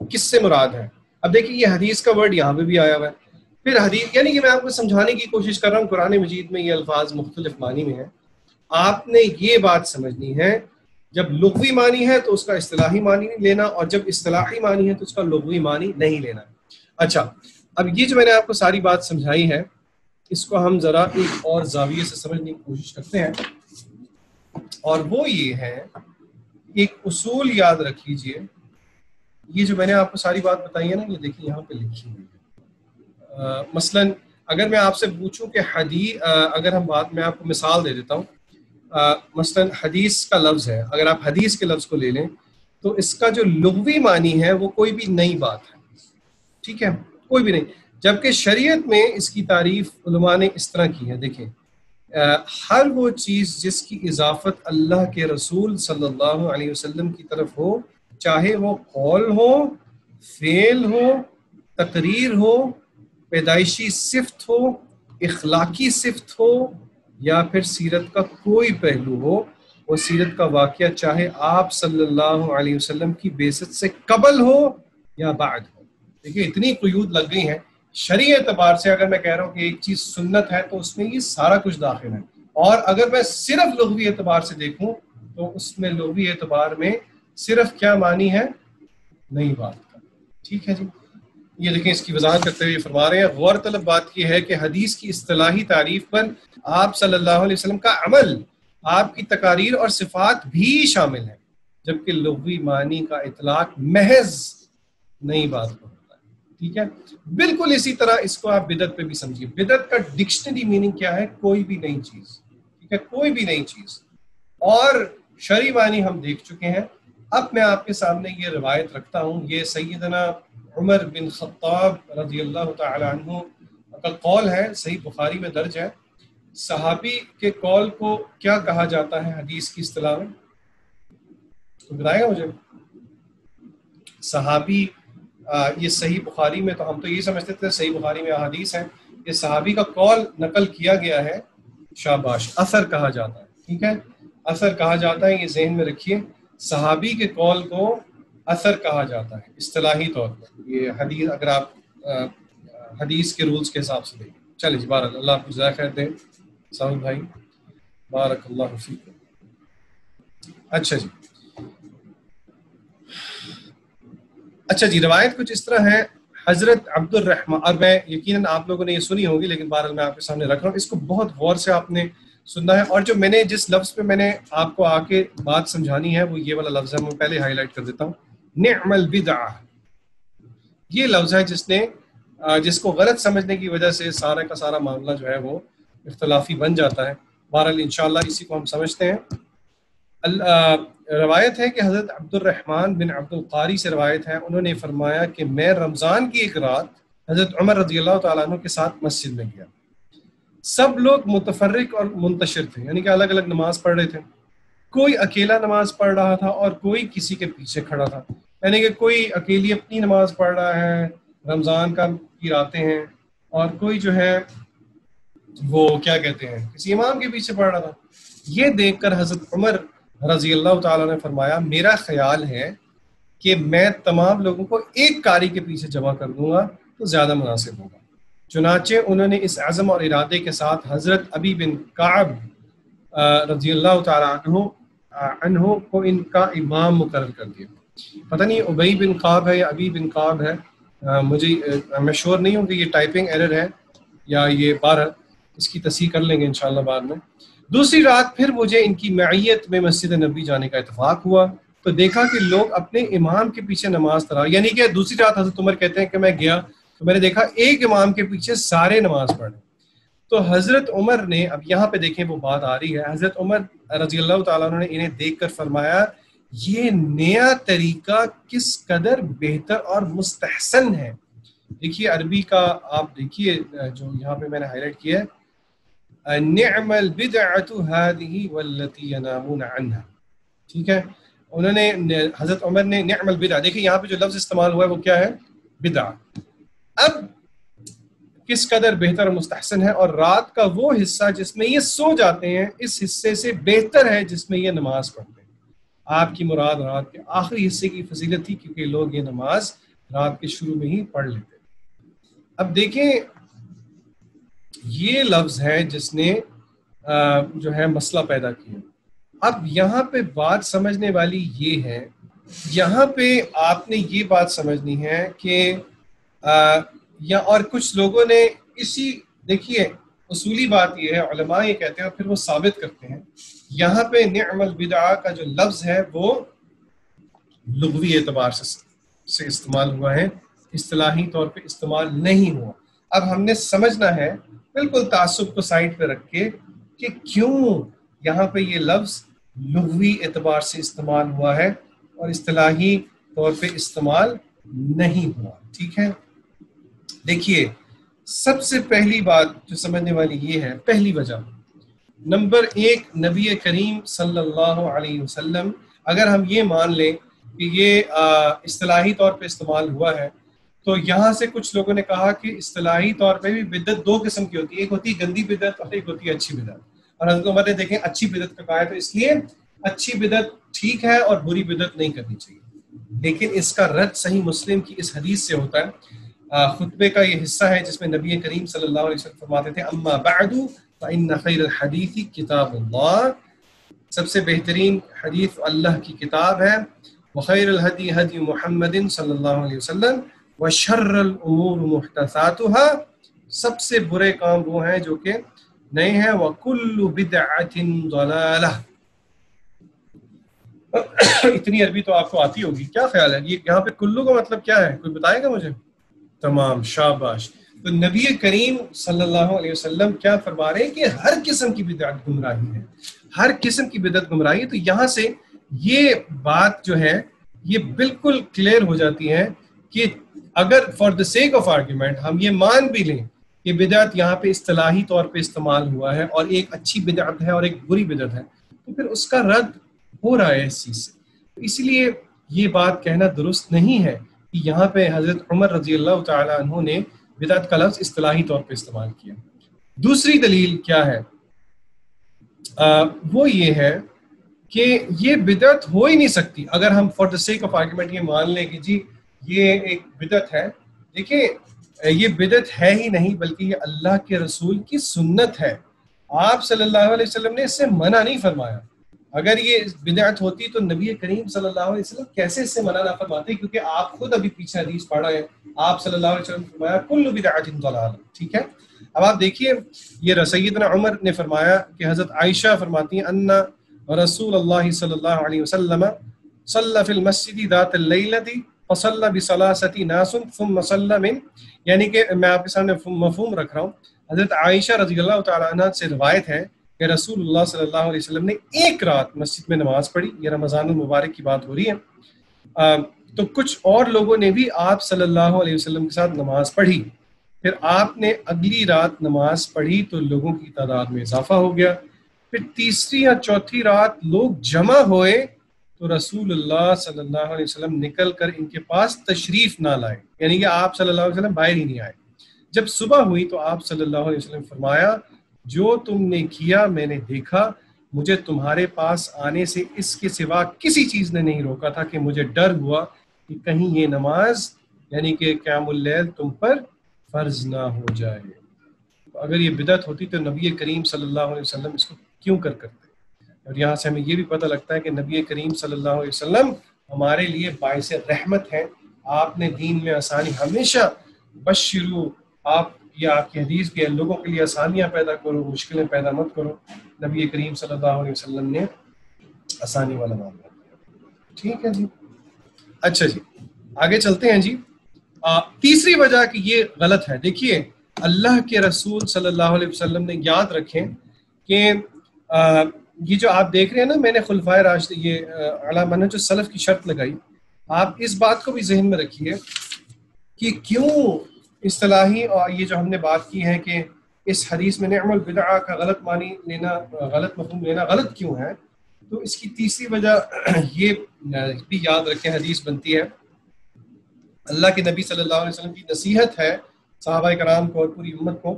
کس سے مراد ہے؟ اب دیکھیں یہ حدیث کا ورڈ یہاں پہ بھی آیا ہوا ہے. پھر حدیث یعنی کہ میں آپ کو سمجھانے کی کوشش کر رہا ہوں, قرآن مجید میں یہ الفاظ مختلف معنی میں ہیں. آپ نے یہ بات سمجھنی ہے جب لغوی معنی ہے تو اس کا اصطلاحی معنی نہیں لینا, اور جب اصطلاحی معنی ہے تو اس کا لغوی معنی نہیں لینا. اچھا, اب یہ جو میں نے آپ کو ساری بات سمجھائی ہے اس کو ہم ذرا ایک اور زاویے سے سمجھنے کی کوشش کرتے ہیں, اور وہ یہ ہے, ایک اصول یاد رکھ لیجئے. یہ جو میں نے آپ کو ساری بات بتائی ہے نا, یہ دیکھیں یہاں پہ لکھی ہوئی ہے. مثلا اگر میں آپ سے پوچھوں کہ اگر میں آپ کو مثال دے دیتا ہوں, مثلا حدیث کا لفظ ہے, اگر آپ حدیث کے لفظ کو لے لیں تو اس کا جو لغوی معنی ہے وہ کوئی بھی نئی بات ہے. ٹھیک ہے, کوئی بھی نہیں. جبکہ شریعت میں اس کی تعریف علماء نے اس طرح کی ہے. دیکھیں ہر وہ چیز جس کی اضافت اللہ کے رسول صلی اللہ علیہ وسلم کی طرف ہو, چاہے وہ قول ہو, فعل ہو, تقریر ہو, پیدائشی صفت ہو, اخلاقی صفت ہو, یا پھر سیرت کا کوئی پہلو ہو, وہ سیرت کا واقعہ چاہے آپ صلی اللہ علیہ وسلم کی بعثت سے قبل ہو یا بعد ہو. دیکھیے اتنی قیود لگ گئی ہیں شرعی اعتبار سے. اگر میں کہہ رہا ہوں کہ ایک چیز سنت ہے تو اس میں یہ سارا کچھ داخل ہے, اور اگر میں صرف لغوی اعتبار سے دیکھوں تو اس میں لغوی اعتبار میں صرف کیا معنی ہے, نئی بات کا. ٹھیک ہے جی, یہ دیکھیں اس کی وضاحت کرتے ہوئے فرما رہے ہیں غور طلب بات یہ ہے کہ حدیث کی اصطلاحی تعریف پر آپ صلی اللہ علیہ وسلم کا عمل, آپ کی تقاریر اور صفات بھی شامل ہیں, جبکہ لغوی معنی کا اطلاق محض نئی بات کو ہوتا ہے. ٹھیک ہے, بالکل اسی طرح اس کو آپ بدعت پہ بھی سمجھیے. بدعت کا ڈکشنری میننگ کیا ہے؟ کوئی بھی نئی چیز. ٹھیک ہے, کوئی بھی نئی چیز. اور شرعی معنی ہم دیکھ چکے ہیں. اب میں آپ کے سامنے یہ روایت رکھتا ہوں, یہ سیدنا عمر بن خطاب رضی اللہ تعالی عنہ کا قول ہے, صحیح بخاری میں درج ہے. صحابی کے قول کو کیا کہا جاتا ہے حدیث کی اصطلاح میں؟ تو بتائے گا مجھے. صحابی یہ صحیح بخاری میں, تو ہم تو یہ سمجھتے تھے صحیح بخاری میں احادیث ہیں, یہ صحابی کا قول نقل کیا گیا ہے, شاباش, اثر کہا جاتا ہے. ٹھیک ہے, اثر کہا جاتا ہے, یہ ذہن میں رکھیے. صحابی کے قول کو اثر کہا جاتا ہے اصطلاحی طور پر. یہ حدیث اگر آپ حدیث کے رولز کے حساب سے دیکھیں. چلیں جی, بارک اللہ آپ کو جزائے خیر دیں ساحل بھائی, بارک اللہ فیکم. اچھا جی, روایت کچھ اس طرح ہے. حضرت عبد الرحمن, اور میں یقیناً آپ لوگوں نے یہ سنی ہوگی لیکن بہرحال میں آپ کے سامنے رکھ رہا ہوں, اس کو بہت غور سے آپ نے سننا ہے. اور جو میں نے جس لفظ پہ میں نے آپ کو آ کے بات سمجھانی ہے وہ یہ والا لفظ ہے, میں پہلے ہائی لائٹ کر دیتا ہوں. نعم البدعہ, یہ لفظ ہے جس نے جس کو غلط سمجھنے کی وجہ سے سارا کا سارا معاملہ جو ہے وہ اختلافی بن جاتا ہے. بہرحال انشاءاللہ اسی کو ہم سمجھتے ہیں. روایت ہے کہ حضرت عبد الرحمن بن عبد القاری سے روایت ہے، انہوں نے فرمایا کہ میں رمضان کی ایک رات حضرت عمر رضی اللہ تعالیٰ عنہ کے ساتھ مسجد میں گیا. سب لوگ متفرق اور منتشر تھے، یعنی کہ الگ الگ نماز پڑھ رہے تھے. کوئی اکیلا نماز پڑھ رہا تھا اور کوئی کسی کے پیچھے کھڑا تھا، یعنی کہ کوئی اکیلی اپنی نماز پڑھ رہا ہے، رمضان کی راتیں ہیں، اور کوئی جو ہے وہ کیا کہتے ہیں کسی امام کے پیچھے پڑھ رہا تھا. یہ دیکھ کر حضرت عمر رضی اللہ تعالیٰ نے فرمایا میرا خیال ہے کہ میں تمام لوگوں کو ایک قاری کے پیچھے جمع کر دوں گا تو زیادہ مناسب ہوگا. چنانچہ انہوں نے اس عزم اور ارادے کے ساتھ حضرت ابی بن کعب رضی اللہ تعالیٰ عنہ کو ان کا امام مقرر کر دیا. پتہ نہیں ابی بن کعب ہے یا ابی بن کعب ہے، مجھے میں شور نہیں ہوں کہ یہ ٹائپنگ ایرر ہے یا یہ بہرحال اس کی تصحیح کر لیں گے انشاءاللہ بعد میں. دوسری رات پھر مجھے ان کی معیت میں مسجد نبی جانے کا اتفاق ہوا تو دیکھا کہ لوگ اپنے امام کے پیچھے نماز تراویح، یعنی کہ دوسری رات حضرت عمر کہتے ہیں کہ میں گیا تو میں نے دیکھا ایک امام کے پیچھے سارے نماز پڑھ. تو حضرت عمر نے، اب یہاں پہ دیکھیں وہ بات آ رہی ہے، حضرت عمر رضی اللہ تعالیٰ عنہ نے انہیں دیکھ کر فرمایا یہ نیا طریقہ کس قدر بہتر اور مستحسن ہے. دیکھیے عربی کا آپ دیکھیے جو یہاں پہ میں نے ہائی لائٹ کیا ہے، نعم البدعۃ هذه والتي ينامون عنها. ٹھیک ہے، انہوں نے حضرت عمر نے نعم البدع، دیکھیے یہاں پہ جو لفظ استعمال ہوا ہے وہ کیا ہے؟ بدع. اب کس قدر بہتر اور مستحسن ہے، اور رات کا وہ حصہ جس میں یہ سو جاتے ہیں اس حصے سے بہتر ہے جس میں یہ نماز پڑھتے ہیں. آپ کی مراد رات کے آخری حصے کی فضیلت تھی کیونکہ لوگ یہ نماز رات کے شروع میں ہی پڑھ لیتے. اب دیکھیں یہ لفظ ہے جس نے جو ہے مسئلہ پیدا کیا. اب یہاں پہ بات سمجھنے والی یہ ہے، یہاں پہ آپ نے یہ بات سمجھنی ہے کہ یا اور کچھ لوگوں نے اسی، دیکھیے اصولی بات یہ ہے، علماء یہ کہتے ہیں اور پھر وہ ثابت کرتے ہیں، یہاں پہ نعم البدع کا جو لفظ ہے وہ لغوی اعتبار سے استعمال ہوا ہے، اصطلاحی طور پہ استعمال نہیں ہوا. اب ہم نے سمجھنا ہے بالکل تعصب کو سائڈ پہ رکھ کے کہ کیوں یہاں پہ یہ لفظ لغوی اعتبار سے استعمال ہوا ہے اور اصطلاحی طور پہ استعمال نہیں ہوا. ٹھیک ہے، دیکھیے سب سے پہلی بات جو سمجھنے والی یہ ہے، پہلی وجہ نمبر ایک، نبی کریم صلی اللہ علیہ وسلم، اگر ہم یہ مان لیں کہ یہ اصطلاحی طور پہ استعمال ہوا ہے تو یہاں سے کچھ لوگوں نے کہا کہ اصطلاحی طور پہ بھی بدعت دو قسم کی ہوتی ہے، ایک ہوتی ہے گندی بدعت اور ایک ہوتی ہے اچھی بدعت. اور حضرت عمر نے دیکھیں اچھی بدعت کا کہا ہے تو اس لیے اچھی بدعت ٹھیک ہے اور بری بدعت نہیں کرنی چاہیے. لیکن اس کا رد صحیح مسلم کی اس حدیث سے ہوتا ہے، خطبے کا یہ حصہ ہے جس میں نبی کریم صلی اللہ علیہ وسلم فرماتے تھے اما بعد فإن خیر الحدیث کتاب اللہ، سب سے بہترین حدیث اللہ کی کتاب ہے، وخیر الہدی ہدی محمد صلی اللہ علیہ وسلم، وشر الامور محدثاتها، سب سے برے کام وہ ہیں جو کہ نئے ہیں، وکل بدعۃ ضلالہ. اتنی عربی تو آپ کو آتی ہوگی، کیا خیال ہے یہاں پہ کلو کا مطلب کیا ہے، کوئی بتائے گا مجھے؟ تمام، شاباش. تو نبی کریم صلی اللہ علیہ وسلم کیا فرما رہے ہیں کہ ہر قسم کی بدعت گمراہی ہے، ہر قسم کی بدعت گمراہی ہے. تو یہاں سے یہ بات جو ہے یہ بالکل کلیئر ہو جاتی ہے کہ اگر for the sake of argument ہم یہ مان بھی لیں کہ بدعت یہاں پہ اصطلاحی طور پہ استعمال ہوا ہے اور ایک اچھی بدعت ہے اور ایک بری بدعت ہے، تو پھر اس کا رد ہو رہا ہے اس چیز سے. اس لیے یہ بات کہنا درست نہیں ہے کہ یہاں پہ حضرت عمر رضی اللہ تعالیٰ عنہ نے بدعت کا لفظ اصطلاحی طور پہ استعمال کیا. دوسری دلیل کیا ہے؟ وہ یہ ہے کہ یہ بدعت ہو ہی نہیں سکتی اگر ہم for the sake of argument یہ مان لیں کہ جی یہ ایک بدعت ہے. دیکھیں یہ بدعت ہے ہی نہیں بلکہ یہ اللہ کے رسول کی سنت ہے، آپ صلی اللہ علیہ وسلم نے اس سے منع نہیں فرمایا. اگر یہ بدعت ہوتی تو نبی کریم صلی اللہ علیہ وسلم کیسے اس سے منع نہ فرماتے، کیونکہ آپ خود ابھی پیچھے حدیث پڑھا ہے، آپ صلی اللہ علیہ وسلم نے فرمایا کل بدعت ضلالہ. ٹھیک ہے، اب آپ دیکھیے یہ سیدنا عمر نے فرمایا کہ حضرت عائشہ فرماتی ہیں ان رسول اللہ صلی اللہ علیہ وسلم صلی فی المسجد ذات اللیلۃ فصلى بثلاثة ناس ثم صلى من، یعنی کہ میں آپ کے سامنے مفہوم رکھ رہا ہوں. حضرت عائشہ رضی اللہ تعالیٰ عنہ سے روایت ہے کہ رسول اللہ صلی اللہ علیہ وسلم نے ایک رات مسجد میں نماز پڑھی. یہ رمضان المبارک کی بات ہو رہی ہے. تو کچھ اور لوگوں نے بھی آپ صلی اللہ علیہ وسلم کے ساتھ نماز پڑھی. پھر آپ نے اگلی رات نماز پڑھی تو لوگوں کی تعداد میں اضافہ ہو گیا. پھر تیسری یا چوتھی رات لوگ جمع ہوئے تو رسول اللہ صلی اللہ علیہ وسلم نکل کر ان کے پاس تشریف نہ لائے، یعنی کہ آپ صلی اللہ علیہ وسلم باہر ہی نہیں آئے. جب صبح ہوئی تو آپ صلی اللہ علیہ وسلم فرمایا جو تم نے کیا میں نے دیکھا، مجھے تمہارے پاس آنے سے اس کے سوا کسی چیز نے نہیں روکا تھا کہ مجھے ڈر ہوا کہ کہیں یہ نماز یعنی کہ قیام اللیل تم پر فرض نہ ہو جائے. اگر یہ بدعت ہوتی تو نبی کریم صلی اللہ علیہ وسلم اس کو کیوں کرتے. اور یہاں سے ہمیں یہ بھی پتہ لگتا ہے کہ نبی کریم صلی اللہ علیہ وسلم ہمارے لیے باعث رحمت ہیں. آپ نے دین میں آسانی ہمیشہ بشرو، آپ یا آپ کی حدیث کے لوگوں کے لیے آسانیاں پیدا کرو، مشکلیں پیدا مت کرو. نبی کریم صلی اللہ علیہ وسلم نے آسانی والا معاملہ کیا. ٹھیک ہے جی. اچھا جی آگے چلتے ہیں جی. تیسری وجہ کہ یہ غلط ہے، دیکھیے اللہ کے رسول صلی اللہ علیہ وسلم نے، یاد رکھیں کہ یہ جو آپ دیکھ رہے ہیں نا، میں نے خلفائے راشدین یہ علی منہج السلف کی شرط لگائی. آپ اس بات کو بھی ذہن میں رکھیے کہ کیوں اصطلاحی اور یہ جو ہم نے بات کی ہے کہ اس حدیث میں نعم البدع کا غلط معنی لینا، غلط مفہوم لینا غلط کیوں ہے. تو اس کی تیسری وجہ یہ بھی یاد رکھیں، حدیث بنتی ہے اللہ کے نبی صلی اللہ علیہ وسلم کی نصیحت ہے صحابہ کرام کو اور پوری امت کو،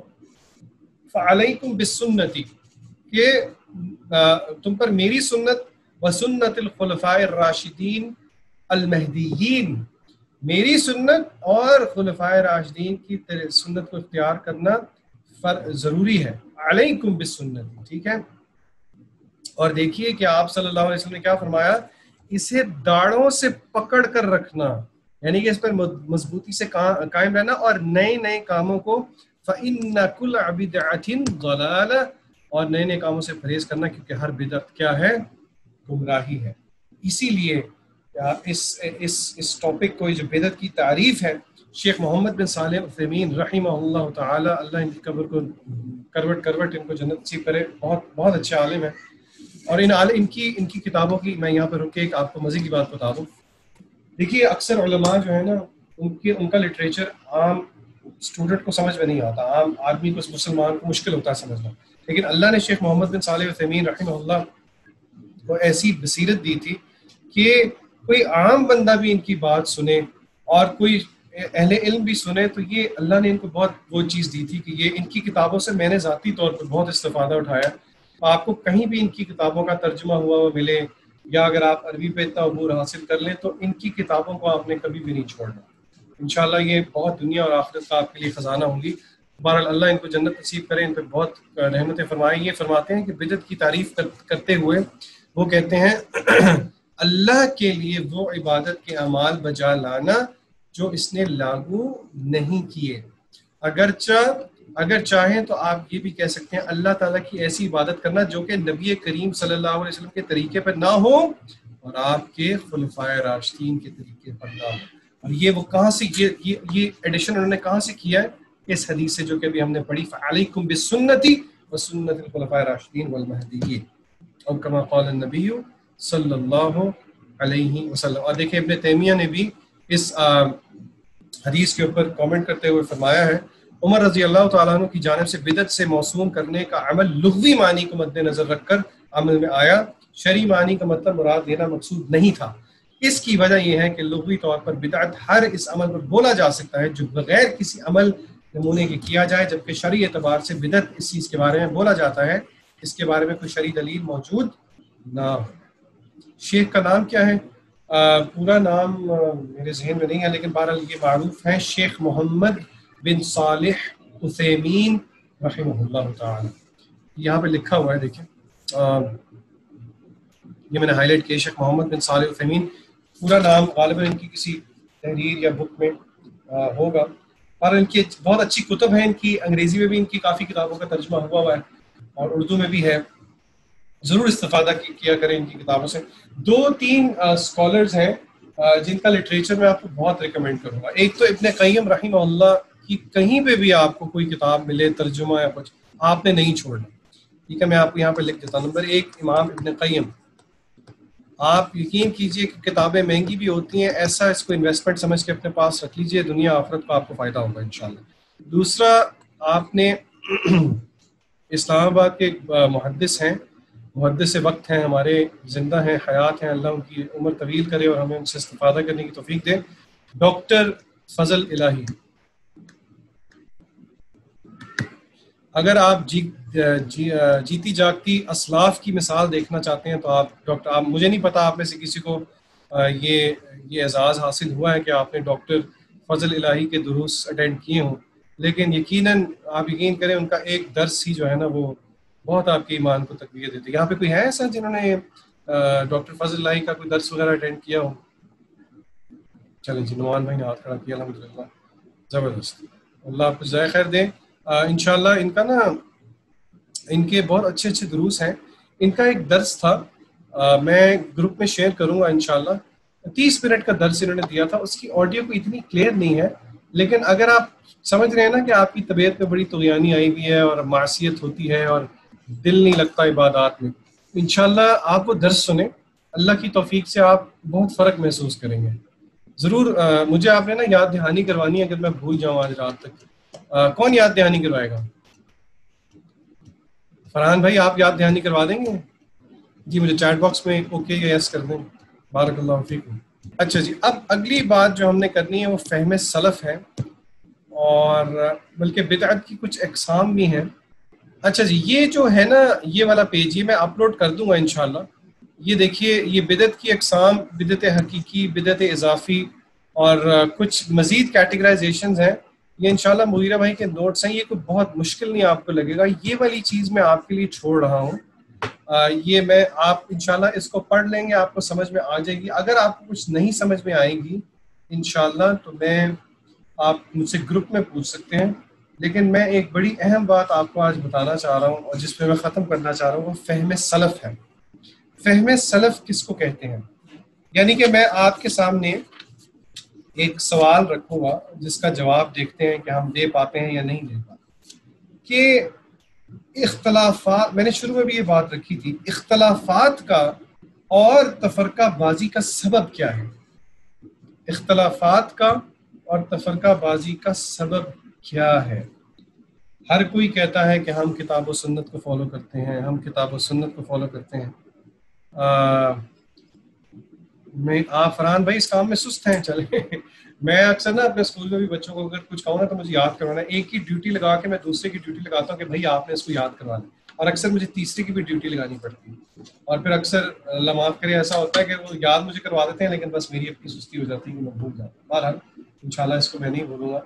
فعلیکم بالسنتی، کہ تم پر میری سنت و سنت الخلفاء الراشدین المہدیین، میری سنت اور خلفاء راشدین کی سنت کو اختیار کرنا ضروری ہے. علیکم بالسنت، ٹھیک ہے. اور دیکھیے کہ آپ صلی اللہ علیہ وسلم نے کیا فرمایا، اسے داڑھوں سے پکڑ کر رکھنا، یعنی کہ اس پر مضبوطی سے قائم رہنا، اور نئے نئے کاموں کو فَإِنَّ كُلَّ بِدْعَةٍ ضَلَالَةٍ، اور نئے نئے کاموں سے پرہیز کرنا، کیونکہ ہر بدعت کیا ہے، گمراہی ہے. اسی لیے اس ٹاپک کو، جو بدعت کی تعریف ہے، شیخ محمد بن صالح العثیمین رحمہ اللہ تعالی، اللہ ان کی قبر کو کروٹ ان کو جنت نصیب کرے، بہت اچھے عالم ہیں. اور ان کی کتابوں کی میں یہاں پہ رک کے آپ کو مزے کی بات بتا دوں. دیکھیے اکثر علماء جو ہے نا، ان کا لٹریچر عام اسٹوڈنٹ کو سمجھ میں نہیں آتا، عام آدمی کو، مسلمان کو مشکل ہوتا ہے سمجھنا. لیکن اللہ نے شیخ محمد بن صالح العثیمین رحمہ اللہ کو ایسی بصیرت دی تھی کہ کوئی عام بندہ بھی ان کی بات سنے اور کوئی اہل علم بھی سنے، تو یہ اللہ نے ان کو بہت وہ چیز دی تھی کہ یہ ان کی کتابوں سے میں نے ذاتی طور پر بہت استفادہ اٹھایا. آپ کو کہیں بھی ان کی کتابوں کا ترجمہ ہوا ہوا ملے، یا اگر آپ عربی پہ اتنا عبور حاصل کر لیں، تو ان کی کتابوں کو آپ نے کبھی بھی نہیں چھوڑنا. انشاءاللہ یہ بہت دنیا اور آخرت کا آپ کے لیے خزانہ ہوں گی. بہرحال اللہ ان کو جنت نصیب کرے، ان پہ بہت رحمتیں فرمائیں. یہ فرماتے ہیں کہ بدعت کی تعریف کرتے ہوئے وہ کہتے ہیں اللہ کے لیے وہ عبادت کے اعمال بجا لانا جو اس نے لاگو نہیں کیے. اگر چاہیں تو آپ یہ بھی کہہ سکتے ہیں اللہ تعالیٰ کی ایسی عبادت کرنا جو کہ نبی کریم صلی اللہ علیہ وسلم کے طریقے پر نہ ہو اور آپ کے خلفائے راشدین کے طریقے پر نہ ہو. اور یہ وہ کہاں سے یہ ایڈیشن انہوں نے کہاں سے کیا ہے؟ اس حدیث سے جو کہ ابھی ہم نے پڑھی، فعلیکم بسنتی و سنت الخلفاء الراشدین والمہدیین، اور کما قال النبی صلی اللہ علیہ وسلم. اور دیکھیں ابن تیمیہ نے بھی اس حدیث کے اوپر کامنٹ کرتے ہوئے فرمایا ہے، عمر رضی اللہ تعالیٰ عنہ کی جانب سے بدعت سے موسوم کرنے کا عمل لغوی معنی کو مد نظر رکھ کر عمل میں آیا، شرعی معنی کا مطلب مراد لینا مقصود نہیں تھا. اس کی وجہ یہ ہے کہ لغوی طور پر بدعت ہر اس عمل پر بولا جا سکتا ہے جو بغیر کسی عمل نمونے کے کیا جائے، جبکہ شرعی اعتبار سے بدعت اس چیز کے بارے میں بولا جاتا ہے اس کے بارے میں کوئی شرعی دلیل موجود نہ ہو. شیخ کا نام کیا ہے؟ پورا نام میرے ذہن میں نہیں ہے، لیکن بہرحال یہ معروف ہے، شیخ محمد بن صالح عثیمین رحمہ اللہ تعالی. یہاں پہ لکھا ہوا ہے، دیکھیں یہ میں نے ہائی لائٹ کیا، شیخ محمد بن صالح عثیمین. پورا نام غالباً ان کی کسی تحریر یا بک میں ہوگا، اور ان کی بہت اچھی کتب ہیں، ان کی انگریزی میں بھی ان کی کافی کتابوں کا ترجمہ ہوا ہے اور اردو میں بھی ہے. ضرور استفادہ کیا کریں ان کی کتابوں سے. 2-3 اسکالرز ہیں جن کا لٹریچر میں آپ کو بہت ریکمینڈ کروں گا. ایک تو ابن قیم رحمہ اللہ کی کہیں پہ بھی آپ کو کوئی کتاب ملے ترجمہ یا کچھ آپ نے نہیں چھوڑنا. ٹھیک ہے, میں آپ کو یہاں پہ لکھ دیتا ہوں. نمبر 1 امام ابن قیم. آپ یقین کیجئے کہ کتابیں مہنگی بھی ہوتی ہیں, ایسا اس کو انویسٹمنٹ سمجھ کے اپنے پاس رکھ لیجئے, دنیا آخرت کو آپ کو فائدہ ہوگا انشاءاللہ. دوسرا, آپ نے اسلام آباد کے محدث ہیں, محدث وقت ہیں, ہمارے زندہ ہیں, حیات ہیں, اللہ ان کی عمر طویل کرے اور ہمیں ان سے استفادہ کرنے کی توفیق دے, ڈاکٹر فضل الہی. اگر آپ جیتی جاگتی اسلاف کی مثال دیکھنا چاہتے ہیں تو آپ مجھے نہیں پتا آپ میں سے کسی کو یہ اعزاز حاصل ہوا ہے کہ آپ نے ڈاکٹر فضل الہی کے دروس اٹینڈ کیے ہوں, لیکن یقیناً آپ یقین کریں ان کا ایک درس ہی جو ہے نا وہ بہت آپ کے ایمان کو تقویت دیتے. یہاں پہ کوئی ہے ایسا جنہوں نے ڈاکٹر فضل الہی کا کوئی درس وغیرہ اٹینڈ کیا ہو؟ چلیں جی, نعمان بھائی نے ہاتھ کھڑا کیا, الحمدللہ, زبردست. اللہ آپ کو جزائے خیر دیں. انشاءاللہ ان کا نا ان کے بہت اچھے اچھے دروس ہیں. ان کا ایک درس تھا, میں گروپ میں شیئر کروں گا انشاءاللہ. 30 منٹ کا درس انہوں نے دیا تھا. اس کی آڈیو کو اتنی کلیئر نہیں ہے, لیکن اگر آپ سمجھ رہے ہیں نا کہ آپ کی طبیعت میں بڑی طغیانی آئی ہوئی ہے اور معصیت ہوتی ہے اور دل نہیں لگتا عبادات میں, انشاءاللہ آپ وہ درس سنیں, اللہ کی توفیق سے آپ بہت فرق محسوس کریں گے. ضرور مجھے آپ نے نا یاد دہانی کروانی ہے, اگر میں بھول جاؤں آج رات تک. کون یاد دہانی کروائے گا؟ فرحان بھائی آپ یاد دہانی کروا دیں گے؟ جی مجھے چیٹ باکس میں اوکے یا یس کر دیں. بارک اللہ فیکم. اچھا جی, اب اگلی بات جو ہم نے کرنی ہے وہ فہم سلف ہے, اور بلکہ بدعت کی کچھ اقسام بھی ہیں. اچھا جی, یہ جو ہے نا یہ والا پیج یہ میں اپلوڈ کر دوں گا انشاءاللہ. یہ دیکھیے, یہ بدعت کی اقسام, بدعت حقیقی, بدعت اضافی اور کچھ مزید کیٹیگرائزیشنز ہیں. یہ انشاءاللہ مغیرہ بھائی کے نوٹس ہیں, یہ کوئی بہت مشکل نہیں آپ کو لگے گا. یہ والی چیز میں آپ کے لیے چھوڑ رہا ہوں. یہ میں آپ انشاءاللہ اس کو پڑھ لیں گے, آپ کو سمجھ میں آ جائے گی. اگر آپ کو کچھ نہیں سمجھ میں آئے گی انشاءاللہ تو آپ مجھ سے گروپ میں پوچھ سکتے ہیں. لیکن میں ایک بڑی اہم بات آپ کو آج بتانا چاہ رہا ہوں, اور جس پہ میں ختم کرنا چاہ رہا ہوں, وہ فہم سلف ہے. فہم سلف کس کو کہتے ہیں؟ یعنی کہ میں آپ کے سامنے ایک سوال رکھوں گا جس کا جواب دیکھتے ہیں کہ ہم دے پاتے ہیں یا نہیں دے پاتے. کہ اختلافات, میں نے شروع میں بھی یہ بات رکھی تھی, اختلافات کا اور تفرقہ بازی کا سبب کیا ہے؟ اختلافات کا اور تفرقہ بازی کا سبب کیا ہے؟ ہر کوئی کہتا ہے کہ ہم کتاب و سنت کو فالو کرتے ہیں, ہم کتاب و سنت کو فالو کرتے ہیں. آپ فرحان بھائی اس کام میں سست ہیں. چلیں میں اکثر نا اپنے اسکول میں بھی بچوں کو اگر کچھ کہوں نا تو مجھے یاد کروانا ہے. ایک ہی ڈیوٹی لگا کے میں دوسرے کی ڈیوٹی لگاتا ہوں کہ بھائی آپ نے اس کو یاد کروانا, اور اکثر مجھے تیسرے کی بھی ڈیوٹی لگانی پڑتی ہے. اور پھر اکثر اللہ معاف کرے ایسا ہوتا ہے کہ وہ یاد مجھے کروا دیتے ہیں, لیکن بس میری اپنی سستی ہو جاتی ہے کہ میں بھول جاتا ہوں. بہرحال انشاءاللہ اس کو میں نہیں بھولوں گا.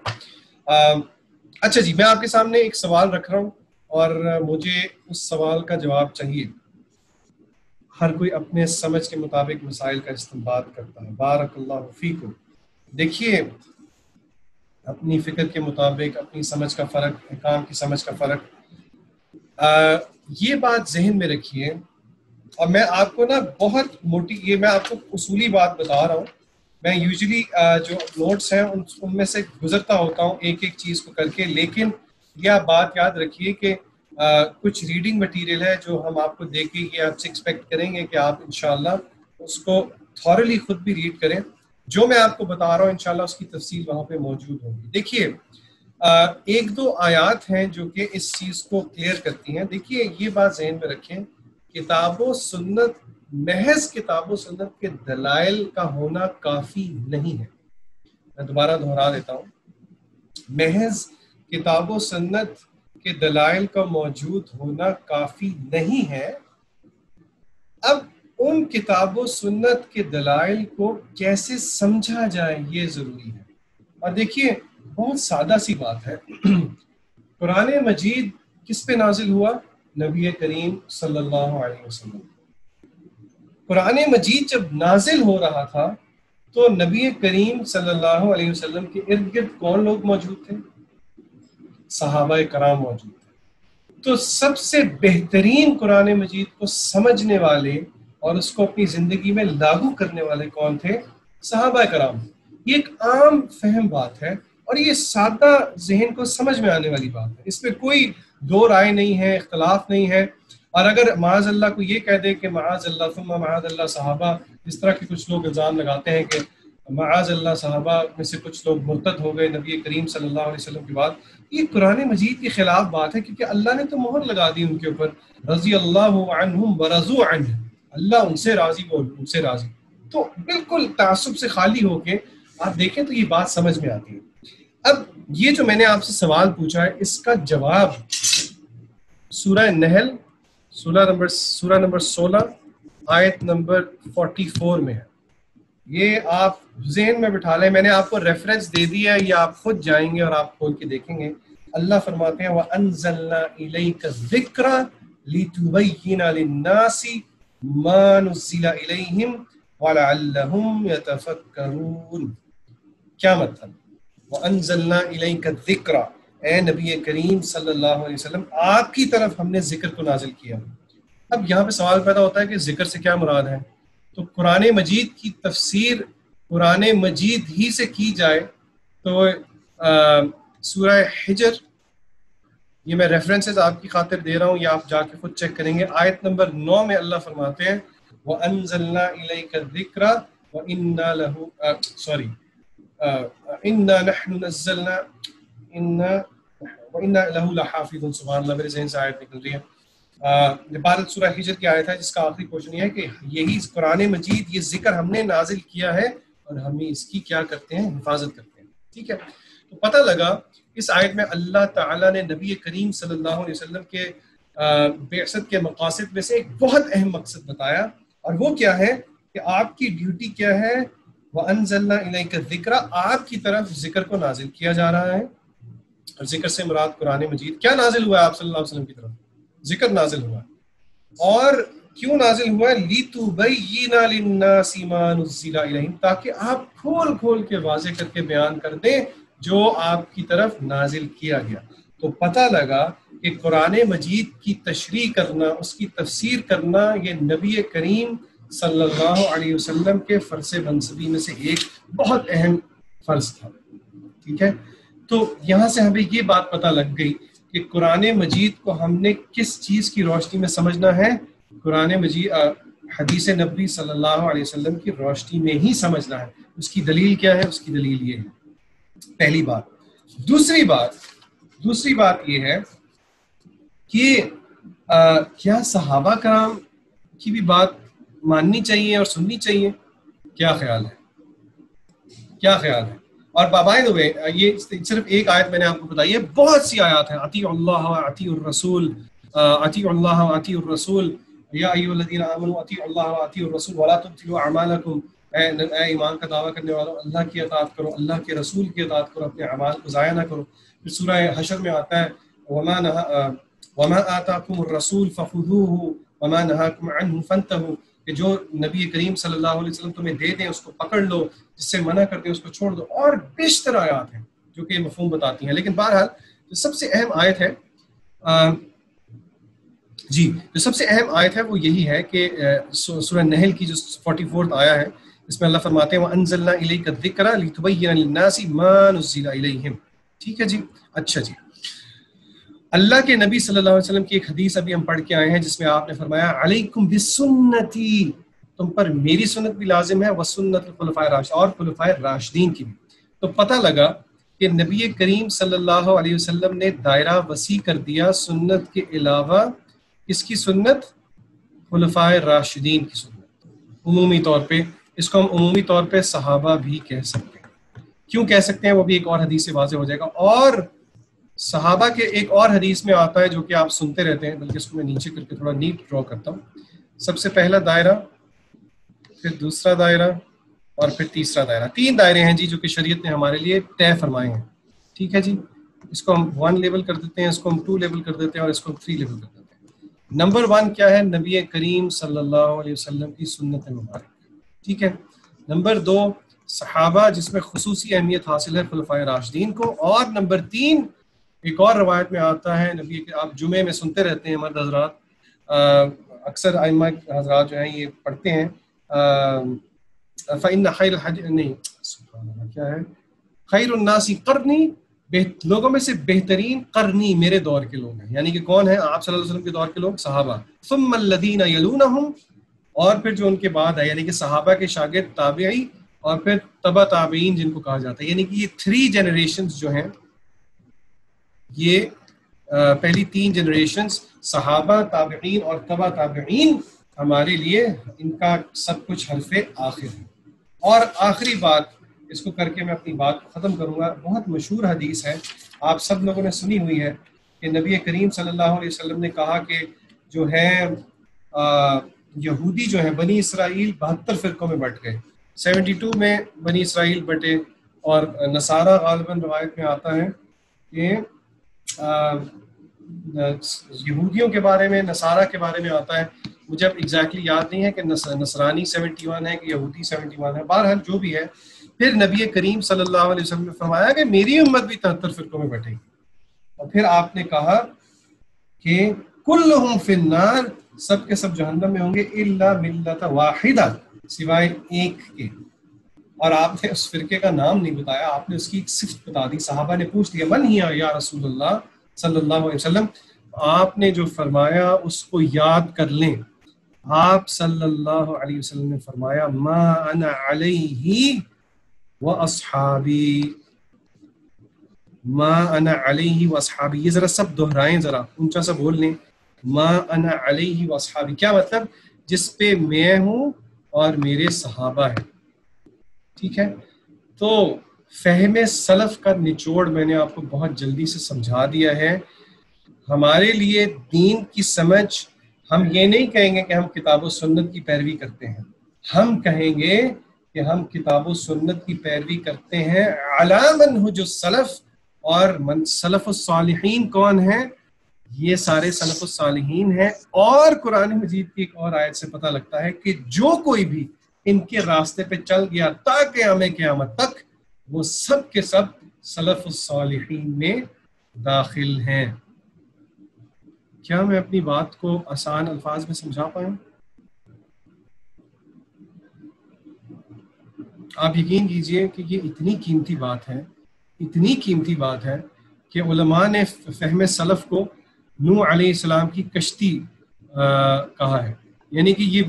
اچھا جی, میں آپ کے سامنے ایک سوال رکھ رہا ہوں اور مجھے اس سوال کا جواب چاہیے. ہر کوئی اپنے سمجھ کے مطابق مسائل کا استنباط کرتا ہے. بارک اللہ فیکم. دیکھیے, اپنی فکر کے مطابق اپنی سمجھ کا فرق, احکام کی سمجھ کا فرق, یہ بات ذہن میں رکھیے. اور میں آپ کو نا بہت موٹی, یہ میں آپ کو اصولی بات بتا رہا ہوں. میں یوزلی جو نوٹس ہیں ان میں سے گزرتا ہوتا ہوں ایک ایک چیز کو کر کے, لیکن یہ بات یاد رکھیے کہ کچھ ریڈنگ مٹیریل ہے جو ہم آپ کو دے کے یہ آپ سے ایکسپیکٹ کریں گے کہ آپ انشاءاللہ اس کو تھورلی خود بھی ریڈ کریں. جو میں آپ کو بتا رہا ہوں انشاءاللہ اس کی تفصیل وہاں پہ موجود ہوگی. دیکھیے, ایک دو آیات ہیں جو کہ اس چیز کو کلیئر کرتی ہیں. دیکھیے, یہ بات ذہن میں رکھیں, کتاب و سنت, محض کتاب و سنت کے دلائل کا ہونا کافی نہیں ہے. میں دوبارہ دہرا دیتا ہوں, محض کتاب و سنت کے دلائل کا موجود ہونا کافی نہیں ہے. اب ان کتاب و سنت کے دلائل کو کیسے سمجھا جائے یہ ضروری ہے. اور دیکھیے, بہت سادہ سی بات ہے. قرآن مجید کس پہ نازل ہوا؟ نبی کریم صلی اللہ علیہ وسلم. قرآن مجید جب نازل ہو رہا تھا تو نبی کریم صلی اللہ علیہ وسلم کے ارد گرد کون لوگ موجود تھے؟ صحابہ کرام موجود تھے. تو سب سے بہترین قرآن مجید کو سمجھنے والے اور اس کو اپنی زندگی میں لاگو کرنے والے کون تھے؟ صحابہ کرام، یہ ایک عام فہم بات ہے اور یہ سادہ ذہن کو سمجھ میں آنے والی بات ہے، اس پہ کوئی دو رائے نہیں ہے، اختلاف نہیں ہے۔ اور اگر معاذ اللہ کو یہ کہہ دے کہ معاذ اللہ ثم معاذ اللہ صحابہ، اس طرح کے کچھ لوگ الزام لگاتے ہیں کہ معاذ اللہ صحابہ میں سے کچھ لوگ مرتد ہو گئے نبی کریم صلی اللہ علیہ وسلم کے بعد، یہ قرآن مجید کے خلاف بات ہے، کیونکہ اللہ نے تو مہر لگا دی ان کے اوپر، رضی اللہ عنہم ورضوا عنہ، اللہ ان سے راضی، وہ ان سے راضی۔ تو بالکل تعصب سے خالی ہو کے آپ دیکھیں تو یہ بات سمجھ میں آتی ہے۔ اب یہ جو میں نے آپ سے سوال پوچھا ہے، اس کا جواب سورہ نحل سورہ نمبر 16 آیت نمبر 44 میں ہے۔ یہ آپ ذہن میں بٹھا لیں، میں نے آپ کو ریفرنس دے دیا ہے، یہ آپ خود جائیں گے اور آپ کھول کے دیکھیں گے۔ اللہ فرماتے ہیں وَأَنزَلْنَا إِلَيْكَ الذِّكْرَ لِتُبَيِّنَ لِلنَّاسِ مَا نُزِّلَ إِلَيْهِمْ وَلَعَلَّهُمْ يَتَفَكَّرُونَ۔ کیا مطلب؟ وَأَنزَلْنَا إِلَيْكَ الذِّكْرَ، اے نبی کریم صلی اللہ علیہ وسلم آپ کی طرف ہم نے ذکر کو نازل کیا۔ اب یہاں پہ سوال پیدا ہوتا ہے کہ ذکر سے کیا مراد ہے؟ تو قرآن مجید کی تفسیر قرآن مجید ہی سے کی جائے تو سورہ حجر، یہ میں ریفرنسز آپ کی خاطر دے رہا ہوں، یہ آپ جا کے خود چیک کریں گے، آیت نمبر 9 میں اللہ فرماتے ہیں وَأَنزَلْنَا إِلَيْكَ الذِّكْرَ وَإِنَّا لَهُ إِنَّا نَحْنُ نَزَّلْنَا وَإِنَّا لَهُ لَحَافِظُونَ۔ سبحان اللہ، میرے ذہن سے آیت نکل رہی ہے، بارت سورہ حجر کی آیت ہے جس کا آخری پورشن یہ ہے کہ یہی قرآن مجید، یہ ذکر ہم نے نازل کیا ہے اور ہم اس کی کیا کرتے ہیں، حفاظت کرتے ہیں۔ ٹھیک ہے، تو پتہ لگا اس آیت میں اللہ تعالیٰ نے نبی کریم صلی اللہ علیہ وسلم کے بعثت کے مقاصد میں سے ایک بہت اہم مقصد بتایا، اور وہ کیا ہے کہ آپ کی ڈیوٹی کیا ہے، وَأَنزَلْنَا إِلَيْكَ الذِّكْرَ، آپ کی طرف ذکر کو نازل کیا جا رہا ہے، اور ذکر سے مراد قرآن مجید کیا نازل ہوا ہے، آپ صلی اللہ علیہ وسلم کی طرف ذکر نازل ہوا ہے۔ اور کیوں نازل ہوا ہے؟ لِتُبَيِّنَ لِلنَّاسِ مَا نُزِّلَ إِلَيْهِمْ، تاکہ آپ کھول کھول کے واضح کر کے بیان کر دیں جو آپ کی طرف نازل کیا گیا۔ تو پتہ لگا کہ قرآن مجید کی تشریح کرنا، اس کی تفسیر کرنا، یہ نبی کریم صلی اللہ علیہ وسلم کے فرض منصبی میں سے ایک بہت اہم فرض تھا۔ ٹھیک ہے، تو یہاں سے ہمیں یہ بات پتہ لگ گئی کہ قرآن مجید کو ہم نے کس چیز کی روشنی میں سمجھنا ہے، قرآن مجید حدیث نبوی صلی اللہ علیہ وسلم کی روشنی میں ہی سمجھنا ہے۔ اس کی دلیل کیا ہے؟ اس کی دلیل یہ ہے، پہلی بات۔ دوسری بات یہ ہے کہ کیا صحابہ کرام کی بھی بات ماننی چاہیے اور سننی چاہیے؟ کیا خیال ہے؟ اور بابائے ہوئے یہ صرف ایک آیت میں نے آپ کو بتائی ہے، بہت سی آیات ہیں، اطیعوا اللہ واطیعوا الرسول، اطیعوا اللہ واطیعوا الرسول، یا ایھا الذین آمنوا اطیعوا اللہ واطیعوا الرسول ولا تبطلوا اعمالکم، اے ایمان کا دعویٰ کرنے والوں، اللہ کی اطاعت کرو، اللہ کے رسول کی اطاعت کرو، اپنے اعمال کو ضائع نہ کرو۔ پھر سورہ حشر میں آتا ہے وما آتاکم الرسول فخذوہ وما نہاکم عنہ فانتہوا، کہ جو نبی کریم صلی اللہ علیہ وسلم تمہیں دے دیں اس کو پکڑ لو، جس سے منع کر دیں اس کو چھوڑ دو، اور بیشتر آیات ہیں جو کہ مفہوم بتاتی ہیں۔ لیکن بہرحال جو سب سے اہم آیت ہے جو سب سے اہم آیت ہے وہ یہی ہے کہ سورہ نحل کی جو 44 آیا ہے، اس میں اللہ فرماتے ہیں وَأَنزَلْنَا إِلَيْكَ الذِّكْرَ لِتُبَيِّنَ لِلنَّاسِ مَا نُزِّلَ إِلَيْهِمْ۔ ٹھیک ہے جی، اچھا جی، اللہ کے نبی صلی اللہ علیہ وسلم کی ایک حدیث ابھی ہم پڑھ کے آئے ہیں جس میں آپ نے فرمایا علیکم بسنتی، تم پر میری سنت بھی لازم ہے، وسنت الخلفاء الراشدین، اور خلفاء راشدین کی بھی۔ تو پتہ لگا کہ نبی کریم صلی اللہ علیہ وسلم نے دائرہ وسیع کر دیا سنت کے علاوہ، کس کی سنت؟ خلفاء راشدین کی سنت۔ عمومی طور پہ اس کو ہم عمومی طور پہ صحابہ بھی کہہ سکتے ہیں۔ کیوں کہہ سکتے ہیں وہ بھی ایک اور حدیث سے واضح ہو جائے گا۔ اور صحابہ کے ایک اور حدیث میں آتا ہے جو کہ آپ سنتے رہتے ہیں، بلکہ اس کو میں نیچے کر کے تھوڑا نیٹ ڈرا کرتا ہوں۔ سب سے پہلا دائرہ، پھر دوسرا دائرہ، اور پھر تیسرا دائرہ۔ 3 دائرے ہیں جی جو کہ شریعت نے ہمارے لیے طے فرمائے ہیں۔ ٹھیک ہے جی، اس کو ہم 1 لیبل کر دیتے ہیں، اس کو ہم 2 لیبل کر دیتے ہیں، اور اس کو ہم 3 لیبل کر دیتے ہیں۔ نمبر 1 کیا ہے؟ نبی کریم صلی اللہ علیہ وسلم کی سنت مبارک۔ ٹھیک ہے۔ نمبر 2 صحابہ، جس میں خصوصی اہمیت حاصل ہے خلفاء راشدین کو۔ اور نمبر 3 ایک اور روایت میں آتا ہے، نبی کے آپ جمعے میں سنتے رہتے ہیں مرد حضرات، اکثر ائمہ حضرات جو ہیں یہ پڑھتے ہیں فإن خیر الحدیث نہیں سبحان اللہ کیا ہے خیر الناس قرنی لوگوں میں سے بہترین قرنی میرے دور کے لوگ ہیں، یعنی کہ کون ہیں آپ صلی اللہ علیہ وسلم کے دور کے لوگ صحابہ، ثم الذین یلونہم اور پھر جو ان کے بعد ہے یعنی کہ صحابہ کے شاگرد تابعی اور پھر تبع تابعین جن کو کہا جاتا ہے، یعنی کہ یہ 3 جنریشنز جو ہیں یہ پہلی 3 جنریشنز صحابہ تابعین اور تبع تابعین ہمارے لیے ان کا سب کچھ حرف آخر ہے۔ اور آخری بات اس کو کر کے میں اپنی بات کو ختم کروں گا، بہت مشہور حدیث ہے آپ سب لوگوں نے سنی ہوئی ہے کہ نبی کریم صلی اللہ علیہ وسلم نے کہا کہ جو ہے یہودی جو ہیں بنی اسرائیل 72 فرقوں میں بٹ گئے، 72 میں بنی اسرائیل بٹے، اور نصارہ غالباً روایت میں آتا ہے کہ یہودیوں کے بارے میں نصارہ کے بارے میں آتا ہے، مجھے اب ایگزیکٹلی یاد نہیں ہے کہ نصرانی 71 ہے کہ یہودی 71 ہے، بہرحال جو بھی ہے۔ پھر نبی کریم صلی اللہ علیہ وسلم نے فرمایا کہ میری امت بھی 73 فرقوں میں بٹے گی، اور پھر آپ نے کہا کہ کلہم فی النار، سب کے سب جہنم میں ہوں گے، الا ملت واحدہ، سوائے ایک کے، اور آپ نے اس فرقے کا نام نہیں بتایا، آپ نے اس کی ایک صفت بتا دی۔ صحابہ نے پوچھ لیا من ہی یا رسول اللہ صلی اللہ علیہ وسلم، آپ نے جو فرمایا اس کو یاد کر لیں۔ آپ صلی اللہ علیہ وسلم نے فرمایا ما انا علیہ واصحابی، ما انا علیہ واصحابی، یہ ذرا سب دہرائیں، ذرا اونچا سا بول لیں، ما انا علیہ واصحابی، کیا مطلب؟ جس پہ میں ہوں اور میرے صحابہ ہیں، ٹھیک ہے؟ تو فہم سلف کا نچوڑ میں نے آپ کو بہت جلدی سے سمجھا دیا ہے۔ ہمارے لیے دین کی سمجھ، ہم یہ نہیں کہیں گے کہ ہم کتاب و سنت کی پیروی کرتے ہیں، ہم کہیں گے کہ ہم کتاب و سنت کی پیروی کرتے ہیں علی منہج السلف، اور سلف الصالحین کون ہیں؟ یہ سارے سلف الصالحین ہیں، اور قرآن مجید کی ایک اور آیت سے پتہ لگتا ہے کہ جو کوئی بھی ان کے راستے پہ چل گیا تا قیامت تک، وہ سب کے سب سلف الصالحین میں داخل ہیں۔ کیا میں اپنی بات کو آسان الفاظ میں سمجھا پایا؟ آپ یقین کیجئے کہ یہ اتنی قیمتی بات ہے کہ علماء نے فہم سلف کو نوح علیہ السلام کی کشتی کہا ہے، یعنی کہ یہ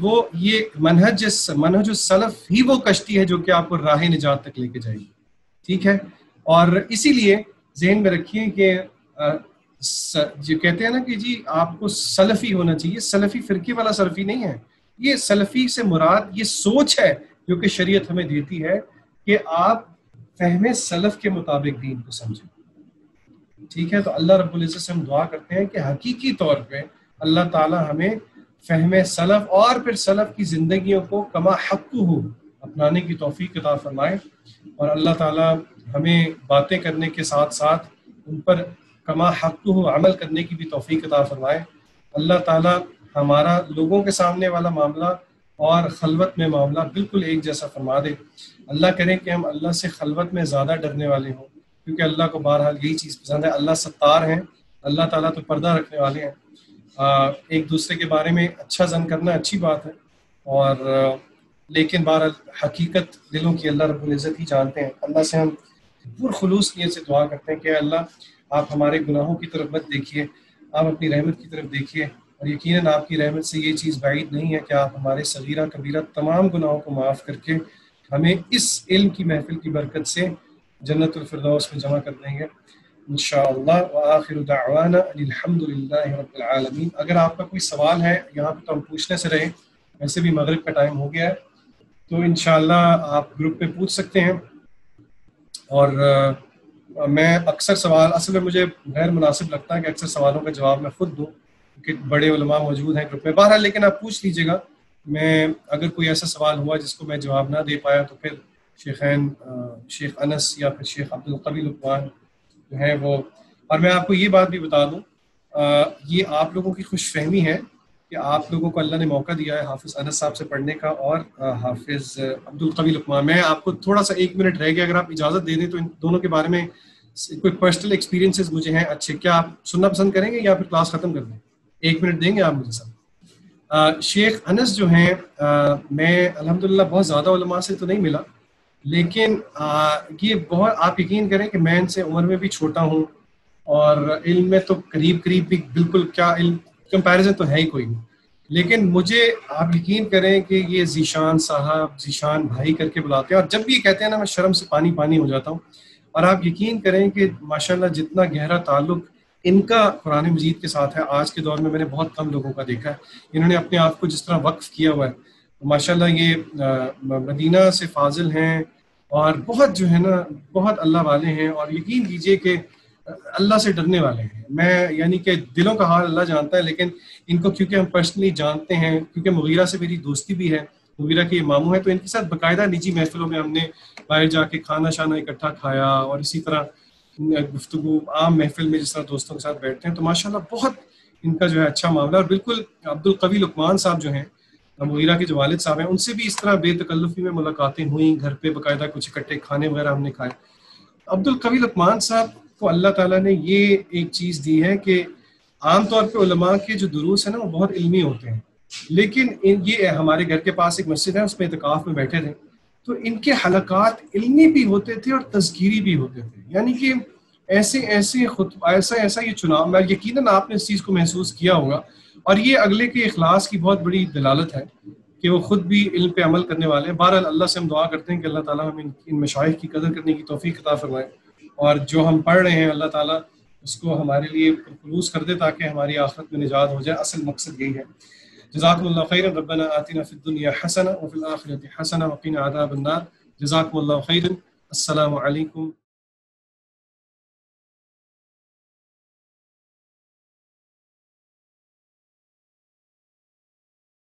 منہج السلف ہی وہ کشتی ہے جو کہ آپ کو راہ نجات تک لے کے جائے گی، ٹھیک ہے؟ اور اسی لیے ذہن میں رکھیے کہ جو کہتے ہیں نا کہ جی آپ کو سلفی ہونا چاہیے، سلفی فرقے والا سلفی نہیں ہے، یہ سلفی سے مراد یہ سوچ ہے جو کہ شریعت ہمیں دیتی ہے کہ آپ فہم سلف کے مطابق دین کو سمجھیں، ٹھیک ہے؟ تو اللہ رب العزت سے ہم دعا کرتے ہیں کہ حقیقی طور پہ اللہ تعالی ہمیں فہم سلف اور پھر سلف کی زندگیوں کو کما حقہ اپنانے کی توفیق عطا فرمائے، اور اللہ تعالی ہمیں باتیں کرنے کے ساتھ ساتھ ان پر کما حقہ عمل کرنے کی بھی توفیق عطا فرمائے۔ اللہ تعالی ہمارا لوگوں کے سامنے والا معاملہ اور خلوت میں معاملہ بالکل ایک جیسا فرما دے۔ اللہ کرے کہ ہم اللہ سے خلوت میں زیادہ ڈرنے والے ہوں، کیونکہ اللہ کو بہرحال یہی چیز پسند ہے۔ اللہ ستار ہیں، اللہ تعالیٰ تو پردہ رکھنے والے ہیں۔ ایک دوسرے کے بارے میں اچھا ظن کرنا اچھی بات ہے، اور لیکن بہرحال حقیقت دلوں کی اللہ رب العزت ہی جانتے ہیں۔ اللہ سے ہم پرخلوص نیت سے دعا کرتے ہیں کہ اللہ آپ ہمارے گناہوں کی طرف مت دیکھیے، آپ اپنی رحمت کی طرف دیکھیے، اور یقیناً آپ کی رحمت سے یہ چیز بعید نہیں ہے کہ آپ ہمارے صغیرہ کبیرہ تمام گناہوں کو معاف کر کے ہمیں اس علم کی محفل کی برکت سے جنت الفردوس میں جمع کر دیں گے انشاءاللہ۔ وآخر دعوانا الحمد للہ رب العالمین۔ اگر آپ کا کوئی سوال ہے یہاں پہ تو ہم پوچھنے سے رہیں، ویسے بھی مغرب کا ٹائم ہو گیا ہے، تو انشاءاللہ آپ گروپ پہ پوچھ سکتے ہیں۔ اور میں اکثر سوال اصل میں مجھے غیر مناسب لگتا ہے کہ اکثر سوالوں کا جواب میں خود دوں، کیونکہ بڑے علماء موجود ہیں گروپ میں، بہرحال لیکن آپ پوچھ لیجیے گا۔ میں اگر کوئی ایسا سوال ہوا جس کو میں جواب نہ دے پایا تو پھر شیخین شیخ انس یا پھر شیخ عبدالقوی لقمان جو ہیں وہ، اور میں آپ کو یہ بات بھی بتا دوں، یہ آپ لوگوں کی خوش فہمی ہے کہ آپ لوگوں کو اللہ نے موقع دیا ہے حافظ انس صاحب سے پڑھنے کا اور حافظ عبدالقوی لقمان۔ میں آپ کو تھوڑا سا 1 منٹ رہ گیا، اگر آپ اجازت دے دیں تو ان دونوں کے بارے میں کوئی پرسنل ایکسپیرینسز مجھے ہیں اچھے، کیا آپ سننا پسند کریں گے یا پھر کلاس ختم کر دیں؟ 1 منٹ دیں گے آپ مجھے سب؟ شیخ انس جو ہیں میں الحمدللہ بہت زیادہ علماء سے تو نہیں ملا، لیکن یہ بہت، آپ یقین کریں کہ میں ان سے عمر میں بھی چھوٹا ہوں، اور علم میں تو قریب قریب بھی بالکل کیا علم کمپیریزن تو ہے ہی کوئی نہیں، لیکن مجھے آپ یقین کریں کہ یہ ذیشان صاحب، ذیشان بھائی کر کے بلاتے ہیں، اور جب بھی یہ کہتے ہیں نا میں شرم سے پانی پانی ہو جاتا ہوں. اور آپ یقین کریں کہ ماشاءاللہ جتنا گہرا تعلق ان کا قرآن مجید کے ساتھ ہے، آج کے دور میں میں نے بہت کم لوگوں کا دیکھا ہے. انہوں نے اپنے آپ کو جس طرح وقف کیا ہوا ہے، ماشاءاللہ یہ مدینہ سے فاضل ہیں، اور بہت جو ہے نا بہت اللہ والے ہیں، اور یقین کیجئے کہ اللہ سے ڈرنے والے ہیں. میں یعنی کہ دلوں کا حال اللہ جانتا ہے، لیکن ان کو کیونکہ ہم پرسنلی جانتے ہیں، کیونکہ مغیرہ سے میری دوستی بھی ہے، مغیرہ کے اماموں ہیں، تو ان کے ساتھ باقاعدہ نجی محفلوں میں ہم نے باہر جا کے کھانا شانا اکٹھا کھایا، اور اسی طرح گفتگو عام محفل میں جس طرح دوستوں کے ساتھ بیٹھتے ہیں. تو ماشاءاللہ بہت ان کا جو ہے اچھا معاملہ. اور بالکل عبد القوی لقمان صاحب جو ہیں مغیرہ کے جو والد صاحب ہیں، ان سے بھی اس طرح بے تکلفی میں ملاقاتیں ہوئیں، گھر پہ باقاعدہ کچھ اکٹھے کھانے وغیرہ ہم نے کھائے. عبد القوی لقمان صاحب کو اللہ تعالیٰ نے یہ ایک چیز دی ہے کہ عام طور پہ علماء کے جو دروس ہیں نا وہ بہت علمی ہوتے ہیں، لیکن یہ ہمارے گھر کے پاس ایک مسجد ہے، اس میں اعتکاف میں بیٹھے تھے، تو ان کے حلقات علمی بھی ہوتے تھے اور تذکیری بھی ہوتے تھے. یعنی کہ ایسا یہ چناؤ، میں یقیناً آپ نے اس چیز کو محسوس کیا ہوگا، اور یہ اگلے کے اخلاص کی بہت بڑی دلالت ہے کہ وہ خود بھی علم پہ عمل کرنے والے ہیں. بہرحال اللہ سے ہم دعا کرتے ہیں کہ اللہ تعالیٰ ہمیں ان مشائخ کی قدر کرنے کی توفیق عطا فرمائے، اور جو ہم پڑھ رہے ہیں اللہ تعالیٰ اس کو ہمارے لیے خلوص کر دے تاکہ ہماری آخرت میں نجات ہو جائے. اصل مقصد یہی ہے. جزاکم اللہ خیرا. ربنا آتنا فی الدنیا حسنہ وفی الآخرۃ حسنہ وقنا عذاب النار. جزاکم اللہ خیرا. السلام علیکم.